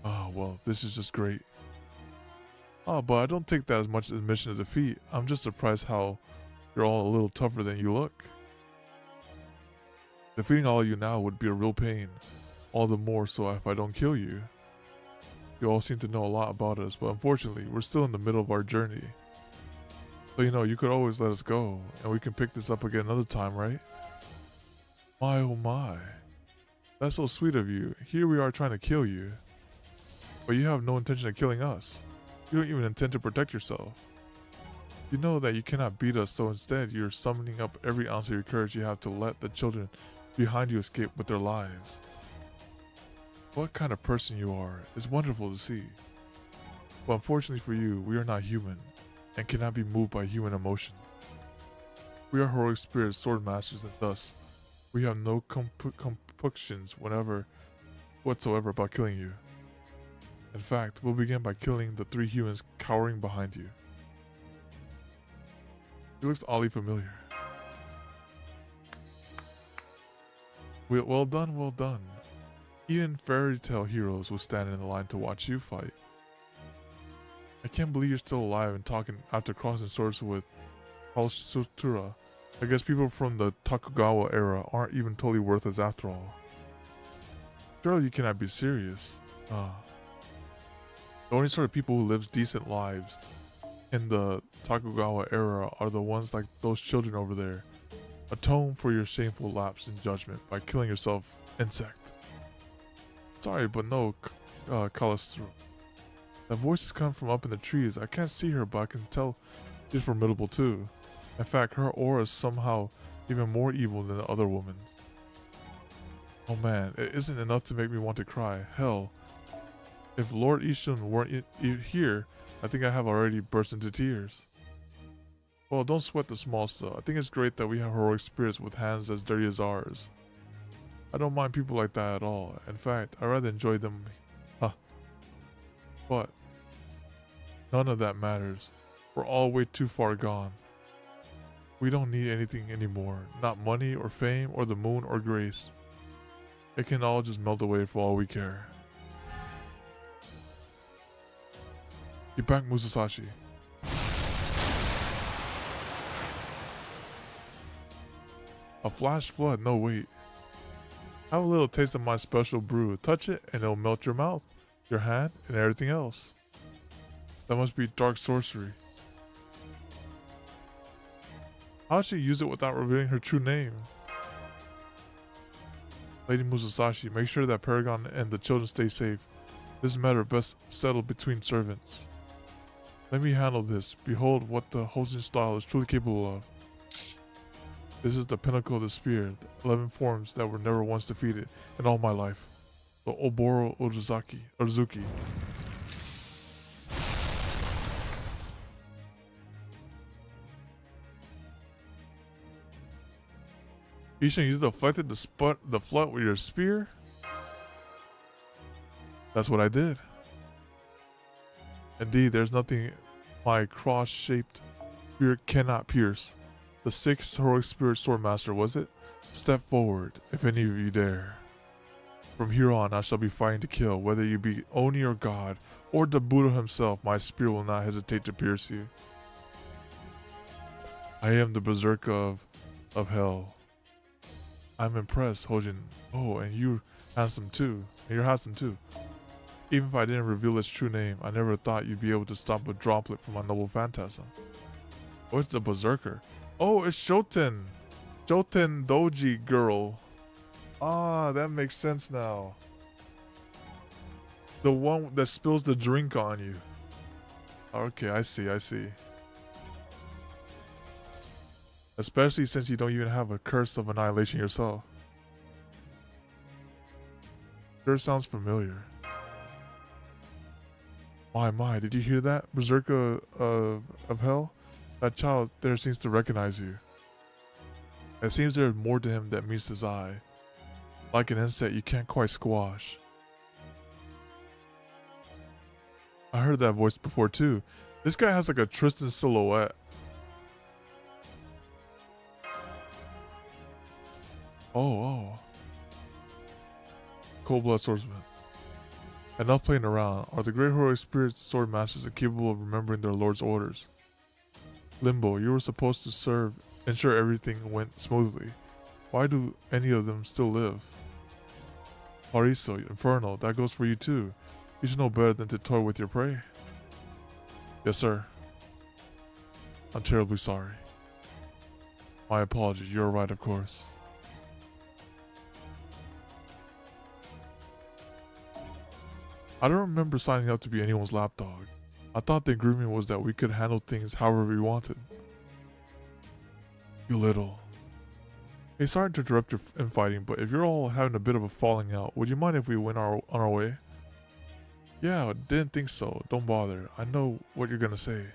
A: Ah, well, this is just great. Ah, but I don't take that as much as admission of defeat. I'm just surprised how you're all a little tougher than you look. Defeating all of you now would be a real pain. All the more so if I don't kill you. You all seem to know a lot about us, but unfortunately, we're still in the middle of our journey. So you could always let us go, and we can pick this up again another time, right? My oh my. That's so sweet of you. Here we are trying to kill you. But you have no intention of killing us. You don't even intend to protect yourself. You know that you cannot beat us, so instead you're summoning up every ounce of your courage you have to let the children behind you escape with their lives. What kind of person you are is wonderful to see. But unfortunately for you, we are not human, and cannot be moved by human emotions. We are heroic spirit sword masters, and thus, we have no compunctions whatsoever about killing you. In fact, we'll begin by killing the 3 humans cowering behind you. He looks oddly familiar. Well done, well done. Even fairy tale heroes will stand in the line to watch you fight. I can't believe you're still alive and talking after crossing swords with Sutura. I guess people from the Tokugawa era aren't even totally worthless after all. Surely you cannot be serious. The only sort of people who live decent lives in the Tokugawa era are the ones like those children over there. Atone for your shameful lapse in judgment by killing yourself, insect. Sorry, but no, Kalastru. That voice has come from up in the trees. I can't see her, but I can tell she's formidable too. In fact, her aura is somehow even more evil than the other woman's. Oh man, it isn't enough to make me want to cry. Hell, if Lord Ishun weren't here, I think I have already burst into tears. Well, don't sweat the small stuff. I think it's great that we have heroic spirits with hands as dirty as ours. I don't mind people like that at all. In fact, I rather enjoy them. But none of that matters. We're all way too far gone. We don't need anything anymore. Not money or fame or the moon or grace. It can all just melt away for all we care. Get back, Musasashi. A flash flood? No, wait. Have a little taste of my special brew. Touch it and it'll melt your mouth, your hand, and everything else. That must be dark sorcery. How did she use it without revealing her true name? Lady Musashi, make sure that Paragon and the children stay safe. This matter best settled between servants. Let me handle this. Behold what the Hosen style is truly capable of. This is the pinnacle of the spear, 11 forms that were never once defeated in all my life. The Oboro Uzuki. Ishin, you deflected the flood with your spear? That's what I did. Indeed, there's nothing my cross-shaped spear cannot pierce. The 6th heroic spirit swordmaster, was it? Step forward, if any of you dare. From here on, I shall be fighting to kill, whether you be Oni or God, or the Buddha himself, my spear will not hesitate to pierce you. I am the berserker of hell. I'm impressed, Hojin. Oh, and you're handsome too. Even if I didn't reveal its true name, I never thought you'd be able to stop a droplet from my noble phantasm. Oh, it's the berserker. Oh, it's Shoten. Shoten Doji girl. Ah, that makes sense now. The one that spills the drink on you. Okay, I see. Especially since you don't even have a curse of annihilation yourself. Sure sounds familiar. My, did you hear that? Berserker of hell? That child there seems to recognize you. It seems there is more to him that meets his eye. Like an insect you can't quite squash. I heard that voice before too. This guy has like a Tristan silhouette. Oh. Cold-blooded swordsman. Enough playing around. Are the great heroic spirits sword masters incapable of remembering their lord's orders? Limbo, you were supposed to ensure everything went smoothly. Why do any of them still live? Pariso, Inferno, that goes for you too. You should know better than to toy with your prey. Yes, sir. I'm terribly sorry. My apologies, you're right, of course. I don't remember signing up to be anyone's lapdog. I thought the agreement was that we could handle things however we wanted. You little. Hey, sorry to interrupt your infighting, but if you're all having a bit of a falling out, would you mind if we went on our way? Yeah, didn't think so. Don't bother. I know what you're gonna say.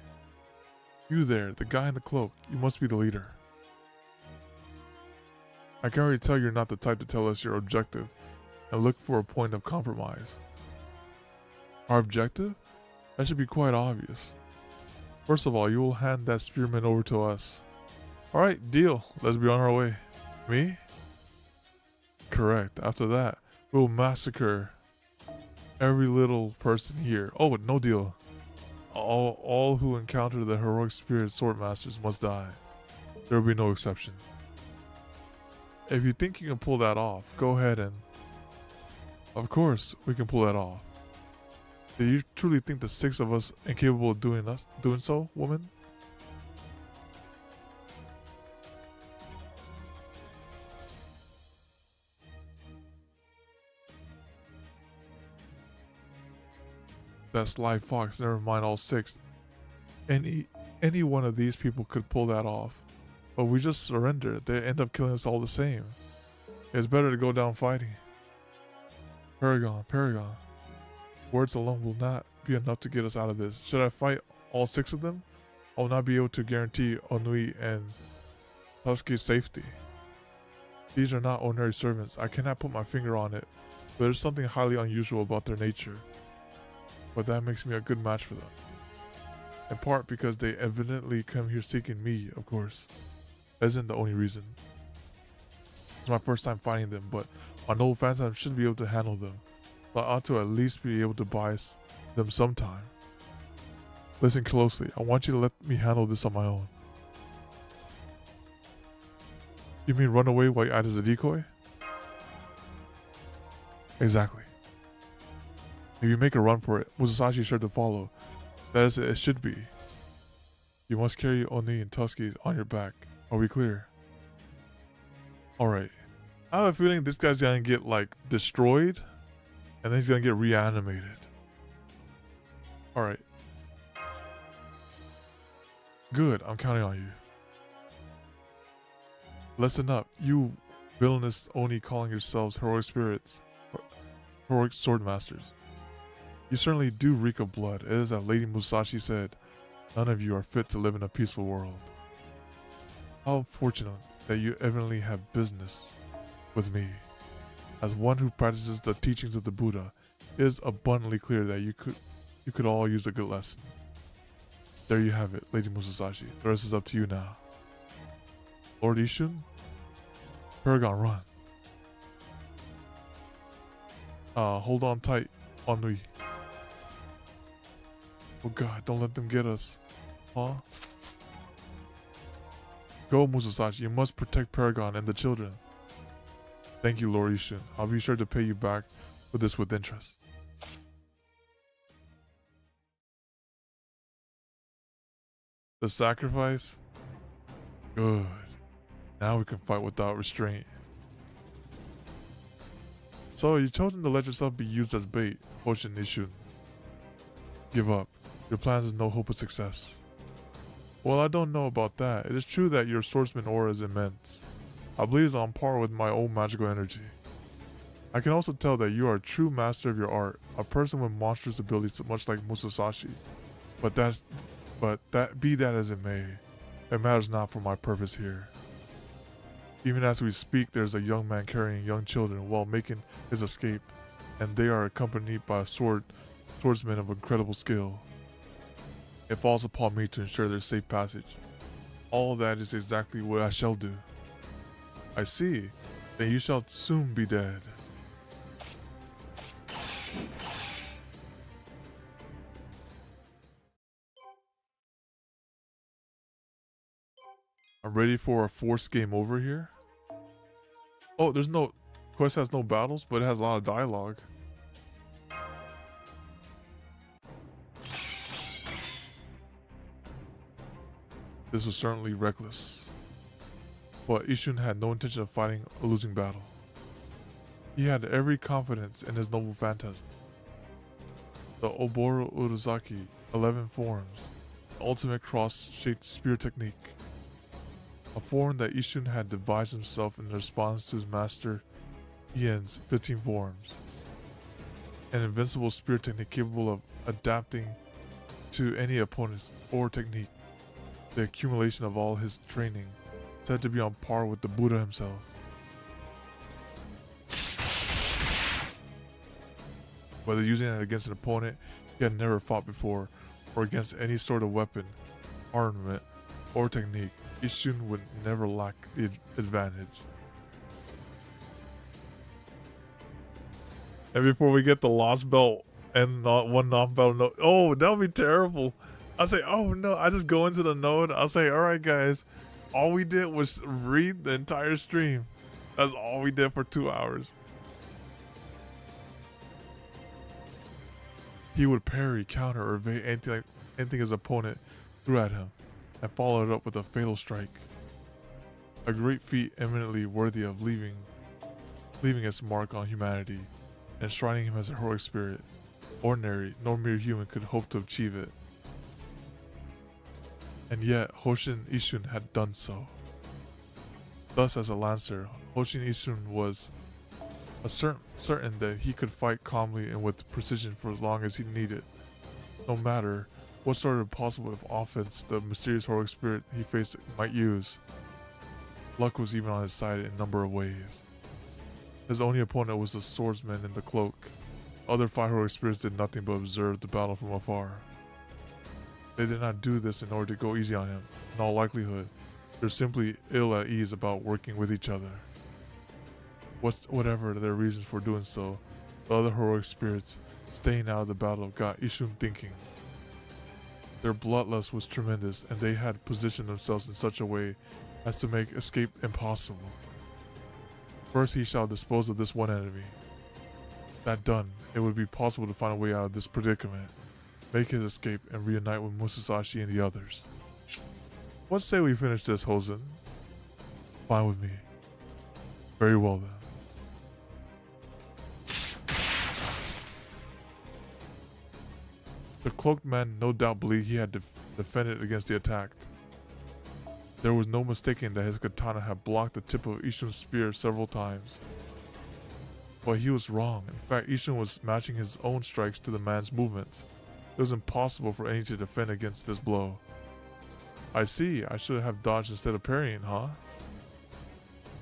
A: You there, the guy in the cloak. You must be the leader. I can already tell you're not the type to tell us your objective and look for a point of compromise. Our objective? That should be quite obvious. First of all, you will hand that spearman over to us. Alright, deal. Let's be on our way. Me? Correct. After that, we'll massacre every little person here. Oh, no deal. All who encounter the heroic spirit swordmasters must die. There will be no exception. If you think you can pull that off, go ahead and... Of course, we can pull that off. Do you truly think the 6 of us incapable of doing so, woman? That sly fox, never mind all 6. Any one of these people could pull that off. But we just surrender. They end up killing us all the same. It's better to go down fighting. Paragon. Words alone will not be enough to get us out of this. Should I fight all 6 of them? I will not be able to guarantee Onui and Husky's safety. These are not ordinary servants. I cannot put my finger on it, but there's something highly unusual about their nature. But that makes me a good match for them. In part because they evidently come here seeking me, of course. That isn't the only reason. It's my first time fighting them, but my noble phantasm should be able to handle them. But I ought to at least be able to buy them sometime. Listen closely. I want you to let me handle this on my own. You mean run away while you act as a decoy? Exactly. If you make a run for it, Musashi is sure to follow. That is, it should be. You must carry Oni and Tusky on your back. Are we clear? Alright. I have a feeling this guy's gonna get like destroyed, and then he's gonna get reanimated. All right. Good. I'm counting on you. Listen up, you villainous Oni calling yourselves heroic spirits, heroic sword masters. You certainly do reek of blood. It is as Lady Musashi said, none of you are fit to live in a peaceful world. How fortunate that you evidently have business with me. As one who practices the teachings of the Buddha, it is abundantly clear that you could all use a good lesson. There you have it, Lady Musashi. The rest is up to you now. Lord Ishun? Paragon, run. Hold on tight, Ennui. Oh god, don't let them get us. Huh? Go, Musashi. You must protect Paragon and the children. Thank you, Lord Ishun. I'll be sure to pay you back for this with interest. The sacrifice? Good. Now we can fight without restraint. So, you've chosen to let yourself be used as bait, Hoshin Ishun. Give up. Your plans is no hope of success. Well, I don't know about that. It is true that your swordsman aura is immense. I believe it's on par with my own magical energy. I can also tell that you are a true master of your art, a person with monstrous abilities much like Musashi. But be that as it may, it matters not for my purpose here. Even as we speak, there's a young man carrying young children while making his escape, and they are accompanied by a swordsman of incredible skill. It falls upon me to ensure their safe passage. All that is exactly what I shall do. I see. Then you shall soon be dead. I'm ready for a forced game over here. Oh, there's no... Quest has no battles, but it has a lot of dialogue. This was certainly reckless. But Ishun had no intention of fighting a losing battle. He had every confidence in his noble phantasm. The Oboro Uruzaki 11 forms, the ultimate cross-shaped spear technique. A form that Ishun had devised himself in response to his master Ien's 15 forms. An invincible spear technique capable of adapting to any opponent's or technique. The accumulation of all his training, said to be on par with the Buddha himself. Whether using it against an opponent he had never fought before, or against any sort of weapon, armament, or technique, Ishun would never lack the advantage. And before we get the lost belt and not one non-battle node, oh, that would be terrible. I'll say, oh no, I just go into the node. I'll say, all right, guys, all we did was read the entire stream. That's all we did for 2 hours. He would parry, counter, or evade anything his opponent threw at him, and follow it up with a fatal strike. A great feat eminently worthy of leaving its mark on humanity, enshrining him as a heroic spirit. Ordinary, nor mere human could hope to achieve it. And yet, Hoshin Ishun had done so. Thus, as a lancer, Hoshin Ishun was certain that he could fight calmly and with precision for as long as he needed, no matter what sort of possible offense the mysterious heroic spirit he faced might use. Luck was even on his side in a number of ways. His only opponent was the swordsman in the cloak. Other 5 heroic spirits did nothing but observe the battle from afar. They did not do this in order to go easy on him. In all likelihood, they're simply ill at ease about working with each other. Whatever their reasons for doing so, the other heroic spirits staying out of the battle got Ishun thinking. Their bloodlust was tremendous, and they had positioned themselves in such a way as to make escape impossible. First he shall dispose of this one enemy. That done, it would be possible to find a way out of this predicament, make his escape, and reunite with Musashi and the others. What say we finish this, Hosen? Fine with me. Very well then. The cloaked man no doubt believed he had defended against the attack. There was no mistaking that his katana had blocked the tip of Ishun's spear several times. But he was wrong. In fact, Ishun was matching his own strikes to the man's movements. It was impossible for any to defend against this blow. I see, I should have dodged instead of parrying, huh?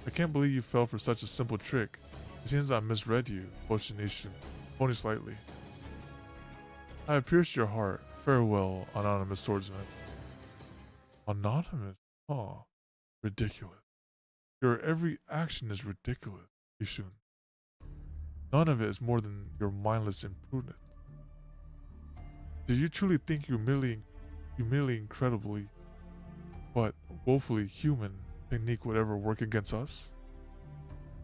A: I can't believe you fell for such a simple trick. It seems I misread you, Hoshin Ishun, only slightly. I have pierced your heart. Farewell, anonymous swordsman. Anonymous? Oh, ridiculous. Your every action is ridiculous, Ishun. None of it is more than your mindless imprudence. Did you truly think your merely incredibly, but woefully human technique would ever work against us?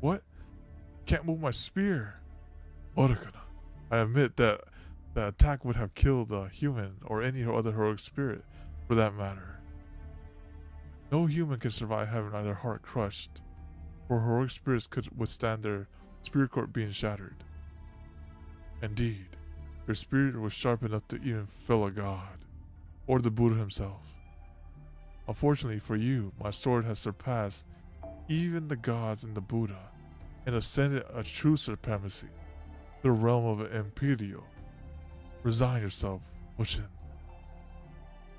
A: What? Can't move my spear. Otakana. I admit that the attack would have killed a human or any other heroic spirit, for that matter. No human can survive having either heart crushed, or heroic spirits could withstand their spirit core being shattered. Indeed, your spirit was sharp enough to even fell a god, or the Buddha himself. Unfortunately for you, my sword has surpassed even the gods and the Buddha, and ascended a true supremacy, the realm of an imperial. Resign yourself, Hoshin.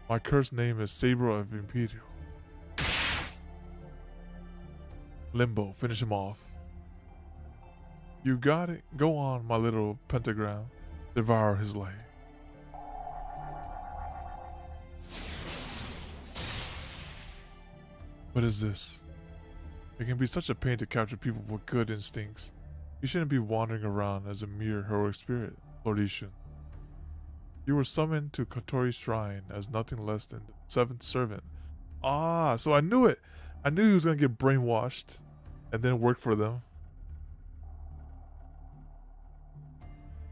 A: My cursed name is Saber of Imperial. Limbo, finish him off. You got it. Go on, my little pentagram. Devour his life. What is this? It can be such a pain to capture people with good instincts. You shouldn't be wandering around as a mere heroic spirit, Lord Ishun. You were summoned to Kotori's shrine as nothing less than the seventh servant. Ah, so I knew it. I knew he was going to get brainwashed and then work for them.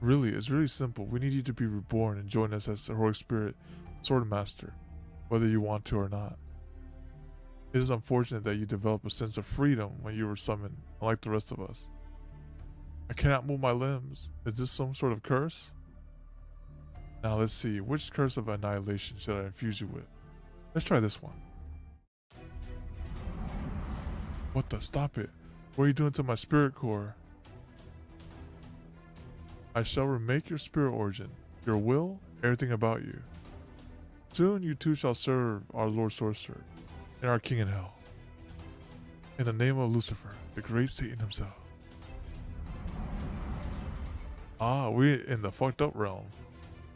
A: Really, it's really simple. We need you to be reborn and join us as the heroic spirit sword master, whether you want to or not. It is unfortunate that you developed a sense of freedom when you were summoned, unlike the rest of us. I cannot move my limbs. Is this some sort of curse? Now let's see, which curse of annihilation should I infuse you with? Let's try this one. What the? Stop it. What are you doing to my spirit core? I shall remake your spirit origin, your will, everything about you. Soon you too shall serve our Lord Sorcerer and our King in Hell. In the name of Lucifer, the great Satan himself. Ah, we're in the fucked up realm.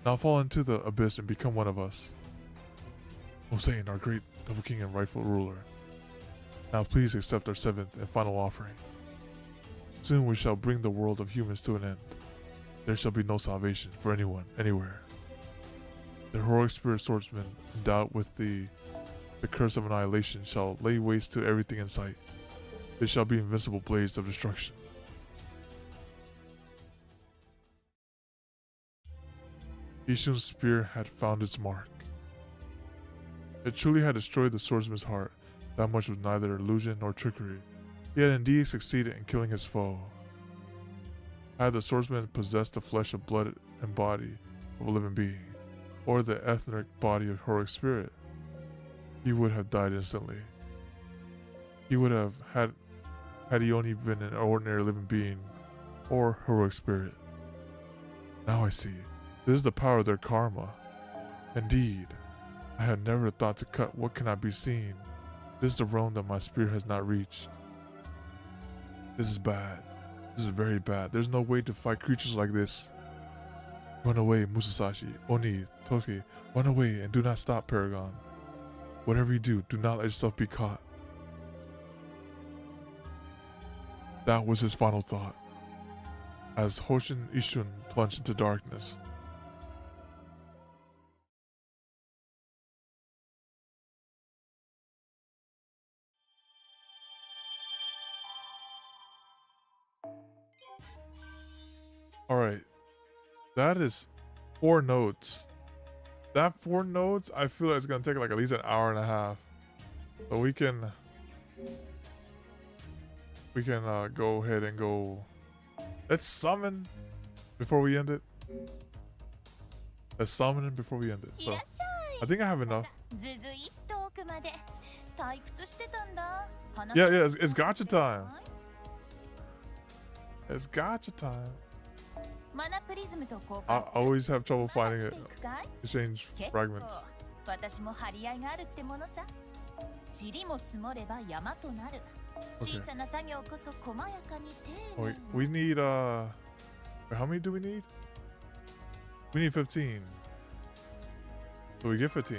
A: Now fall into the abyss and become one of us. O Satan, our great double king and rightful ruler. Now please accept our seventh and final offering. Soon we shall bring the world of humans to an end. There shall be no salvation for anyone, anywhere. The heroic spirit swordsman, endowed with the curse of annihilation, shall lay waste to everything in sight. They shall be invincible blades of destruction. Ishun's spear had found its mark. It truly had destroyed the swordsman's heart. That much was neither illusion nor trickery. He had indeed succeeded in killing his foe. Had the swordsman possessed the flesh of blood and body of a living being, or the etheric body of heroic spirit, he would have died instantly. He would have had he only been an ordinary living being or heroic spirit. Now I see. This is the power of their karma. Indeed, I had never thought to cut what cannot be seen. This is the realm that my spirit has not reached. This is bad. This is very bad. There's no way to fight creatures like this. Run away, Musashi, Oni, Tosuke. Run away and do not stop, Paragon. Whatever you do, do not let yourself be caught. That was his final thought, as Hoshin Ishun plunged into darkness. Alright, that is 4 notes. That 4 notes, I feel like it's gonna take like at least an hour and a half. So we can go ahead and go. Let's summon before we end it. Let's summon him before we end it. So I think I have enough. Yeah, it's gotcha time. It's gotcha time. I always have trouble finding it. Exchange fragments. Okay. Wait, we need how many do we need? We need 15. So we get 15.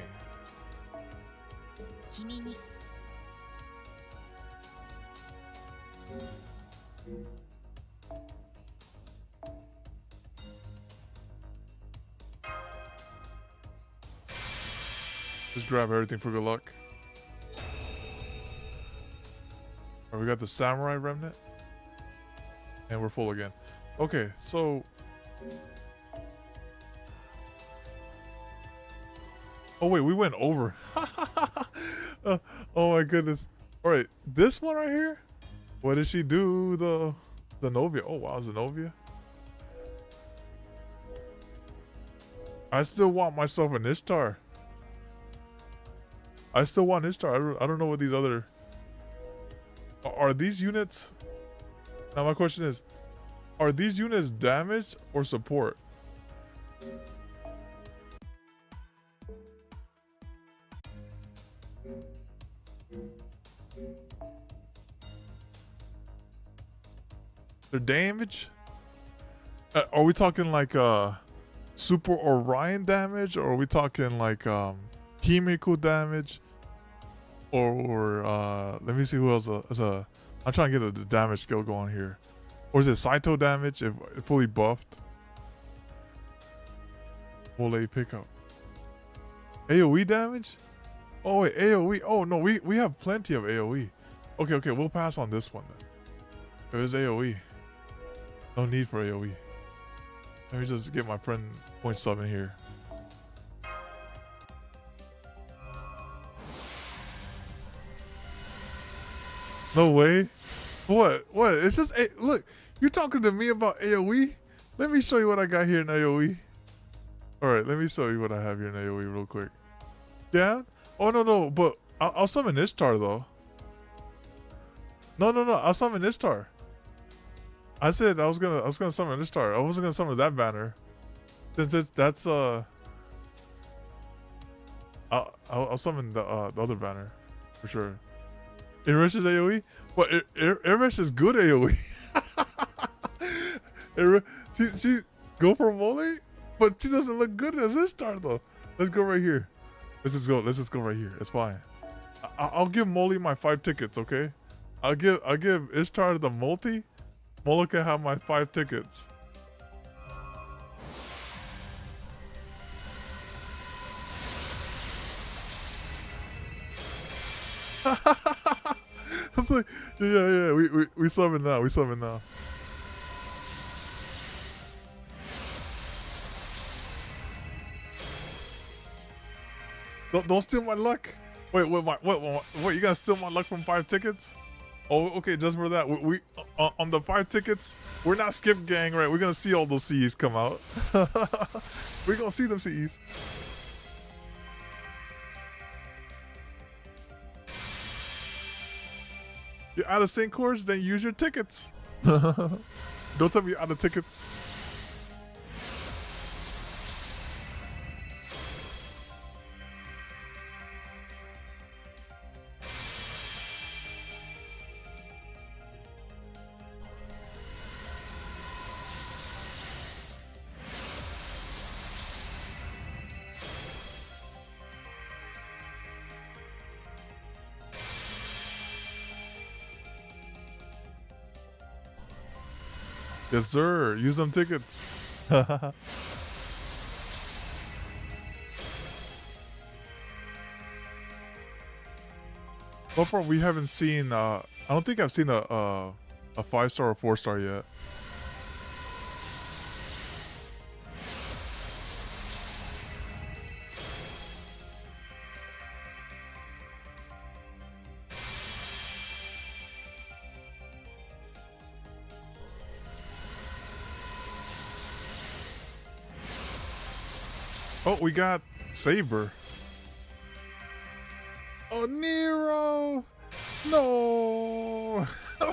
A: Just grab everything for good luck. Alright, we got the samurai remnant. And we're full again. Okay, so oh wait, we went over. Oh my goodness. Alright, this one right here. What did she do? The Zenobia. Oh wow, Zenobia. I still want myself an Ishtar. I still want Ishtar. I don't know what these other... Are these units... Now my question is, are these units damaged or support? They're damage? Are we talking like Super Orion damage, or are we talking like Himiko damage, or let me see who else I'm trying to get the damage skill going here, or is it Saito damage if fully buffed? Mole pickup. AoE damage? Oh wait, AoE. Oh no, we have plenty of AoE. Okay, we'll pass on this one then. It was AoE. No need for AoE. Let me just get my friend point sub in here. No way. What? It's just look. You're talking to me about AoE. Let me show you what I got here in AoE. All right, let me show you what I have here in AoE real quick. Yeah. Oh no, but I'll summon Ishtar though. No. I'll summon Ishtar. I said I was gonna summon Ishtar. I wasn't gonna summon that banner. Since that's I'll summon the other banner for sure. Irish is AoE? What? Irish is good AoE. She go for Mole, but she doesn't look good as Ishtar though. Let's go right here. Let's just go right here. It's fine. I'll give Mole my 5 tickets, okay? I'll give Ishtar the multi. Mole can have my 5 tickets. I was like, yeah. We summon now. We summon now. Don't steal my luck. Wait, what? You gotta steal my luck from 5 tickets? Oh, okay, just for that. We on the 5 tickets, we're not skip gang, right? We're gonna see all those CEs come out. We're gonna see them CEs. You're out of sync course, then use your tickets. Don't tell me you're out of tickets. Yes, sir. Use them tickets. What part we haven't seen? I don't think I've seen a 5-star or 4-star yet. Oh, we got Saber. Oh, Nero! No!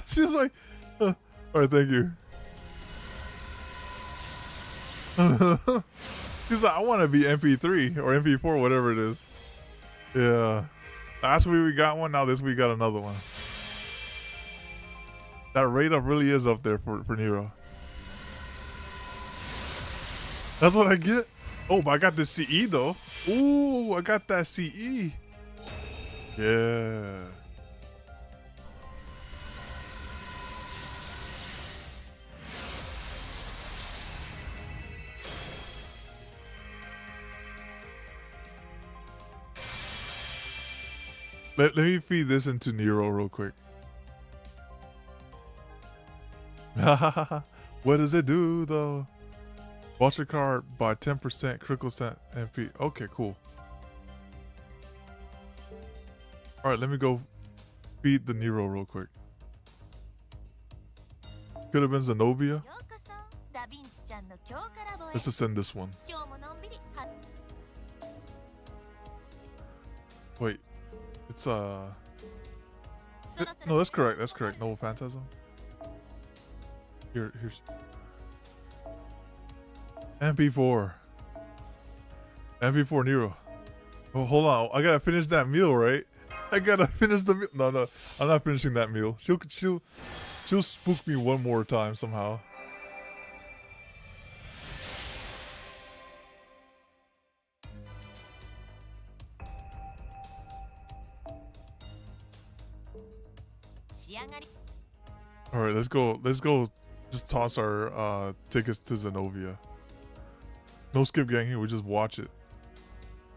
A: She's like, all right, thank you. She's like, I want to be MP3 or MP4, whatever it is. Yeah. Last week we got one, now this week we got another one. That rate up really is up there for Nero. That's what I get. Oh, but I got this CE though. Ooh, I got that CE. Yeah. Let me feed this into Nero real quick. What does it do though? Watch your card by 10% critical stat MP. Okay, cool. Alright, let me go feed the Nero real quick. Could have been Zenobia. Let's ascend this one. Wait. It's no, that's correct. That's correct. Noble Phantasm. Here's MP4. MP4 Nero. Oh, hold on. I gotta finish that meal, right? I gotta finish the meal. No, I'm not finishing that meal. She'll spook me one more time somehow. All right, let's go. Let's go. Just toss our tickets to Zenobia. No skip gang here. We just watch it.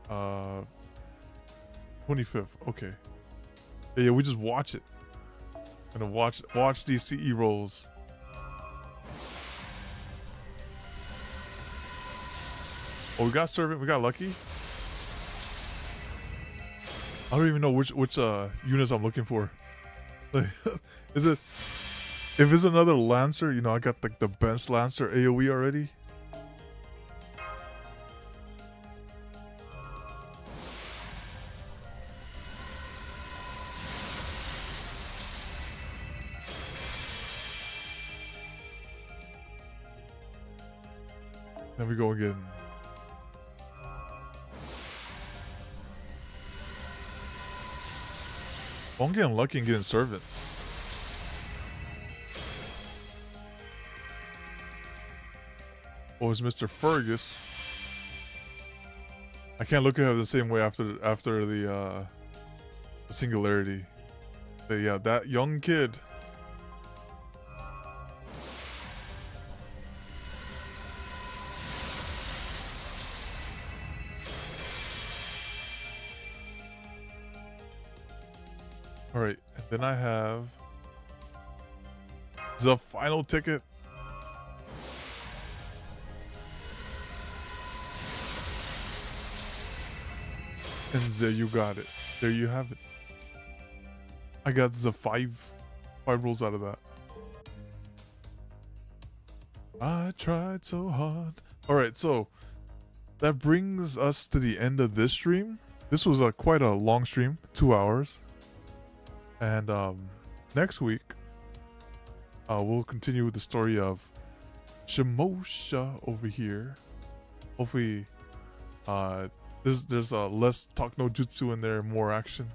A: 25th. Okay. Yeah, we just watch it. Gonna watch these CE rolls. Oh, we got Servant. We got Lucky. I don't even know which units I'm looking for. Is it? If it's another Lancer, you know, I got like the best Lancer AoE already. Then we go again. Oh, I'm getting lucky and getting Servants. Oh, it's Mr. Fergus. I can't look at her the same way after the Singularity. But yeah, that young kid. All right, and then I have the final ticket. And there you got it. There you have it. I got the five rolls out of that. I tried so hard. All right, so that brings us to the end of this stream. This was quite a long stream, 2 hours. And next week, we'll continue with the story of Shimosha over here. Hopefully, there's less talk no jutsu in there, more action.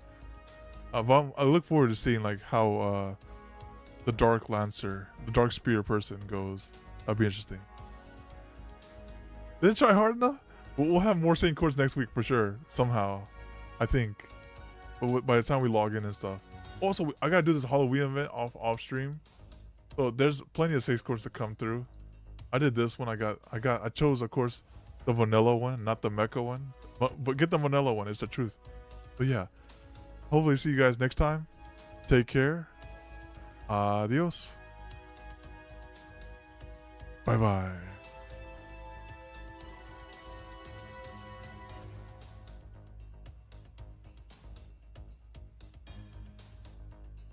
A: But I look forward to seeing like how the Dark Lancer, the Dark Spear person goes. That'll be interesting. Didn't try hard enough. We'll have more Saint Courts next week for sure. Somehow, I think. But by the time we log in and stuff. Also, I gotta do this Halloween event off stream. So there's plenty of Saint Courts to come through. I did this one. I chose, of course, the vanilla one, not the mecha one. But get the vanilla one. It's the truth. But yeah. Hopefully see you guys next time. Take care. Adios. Bye-bye.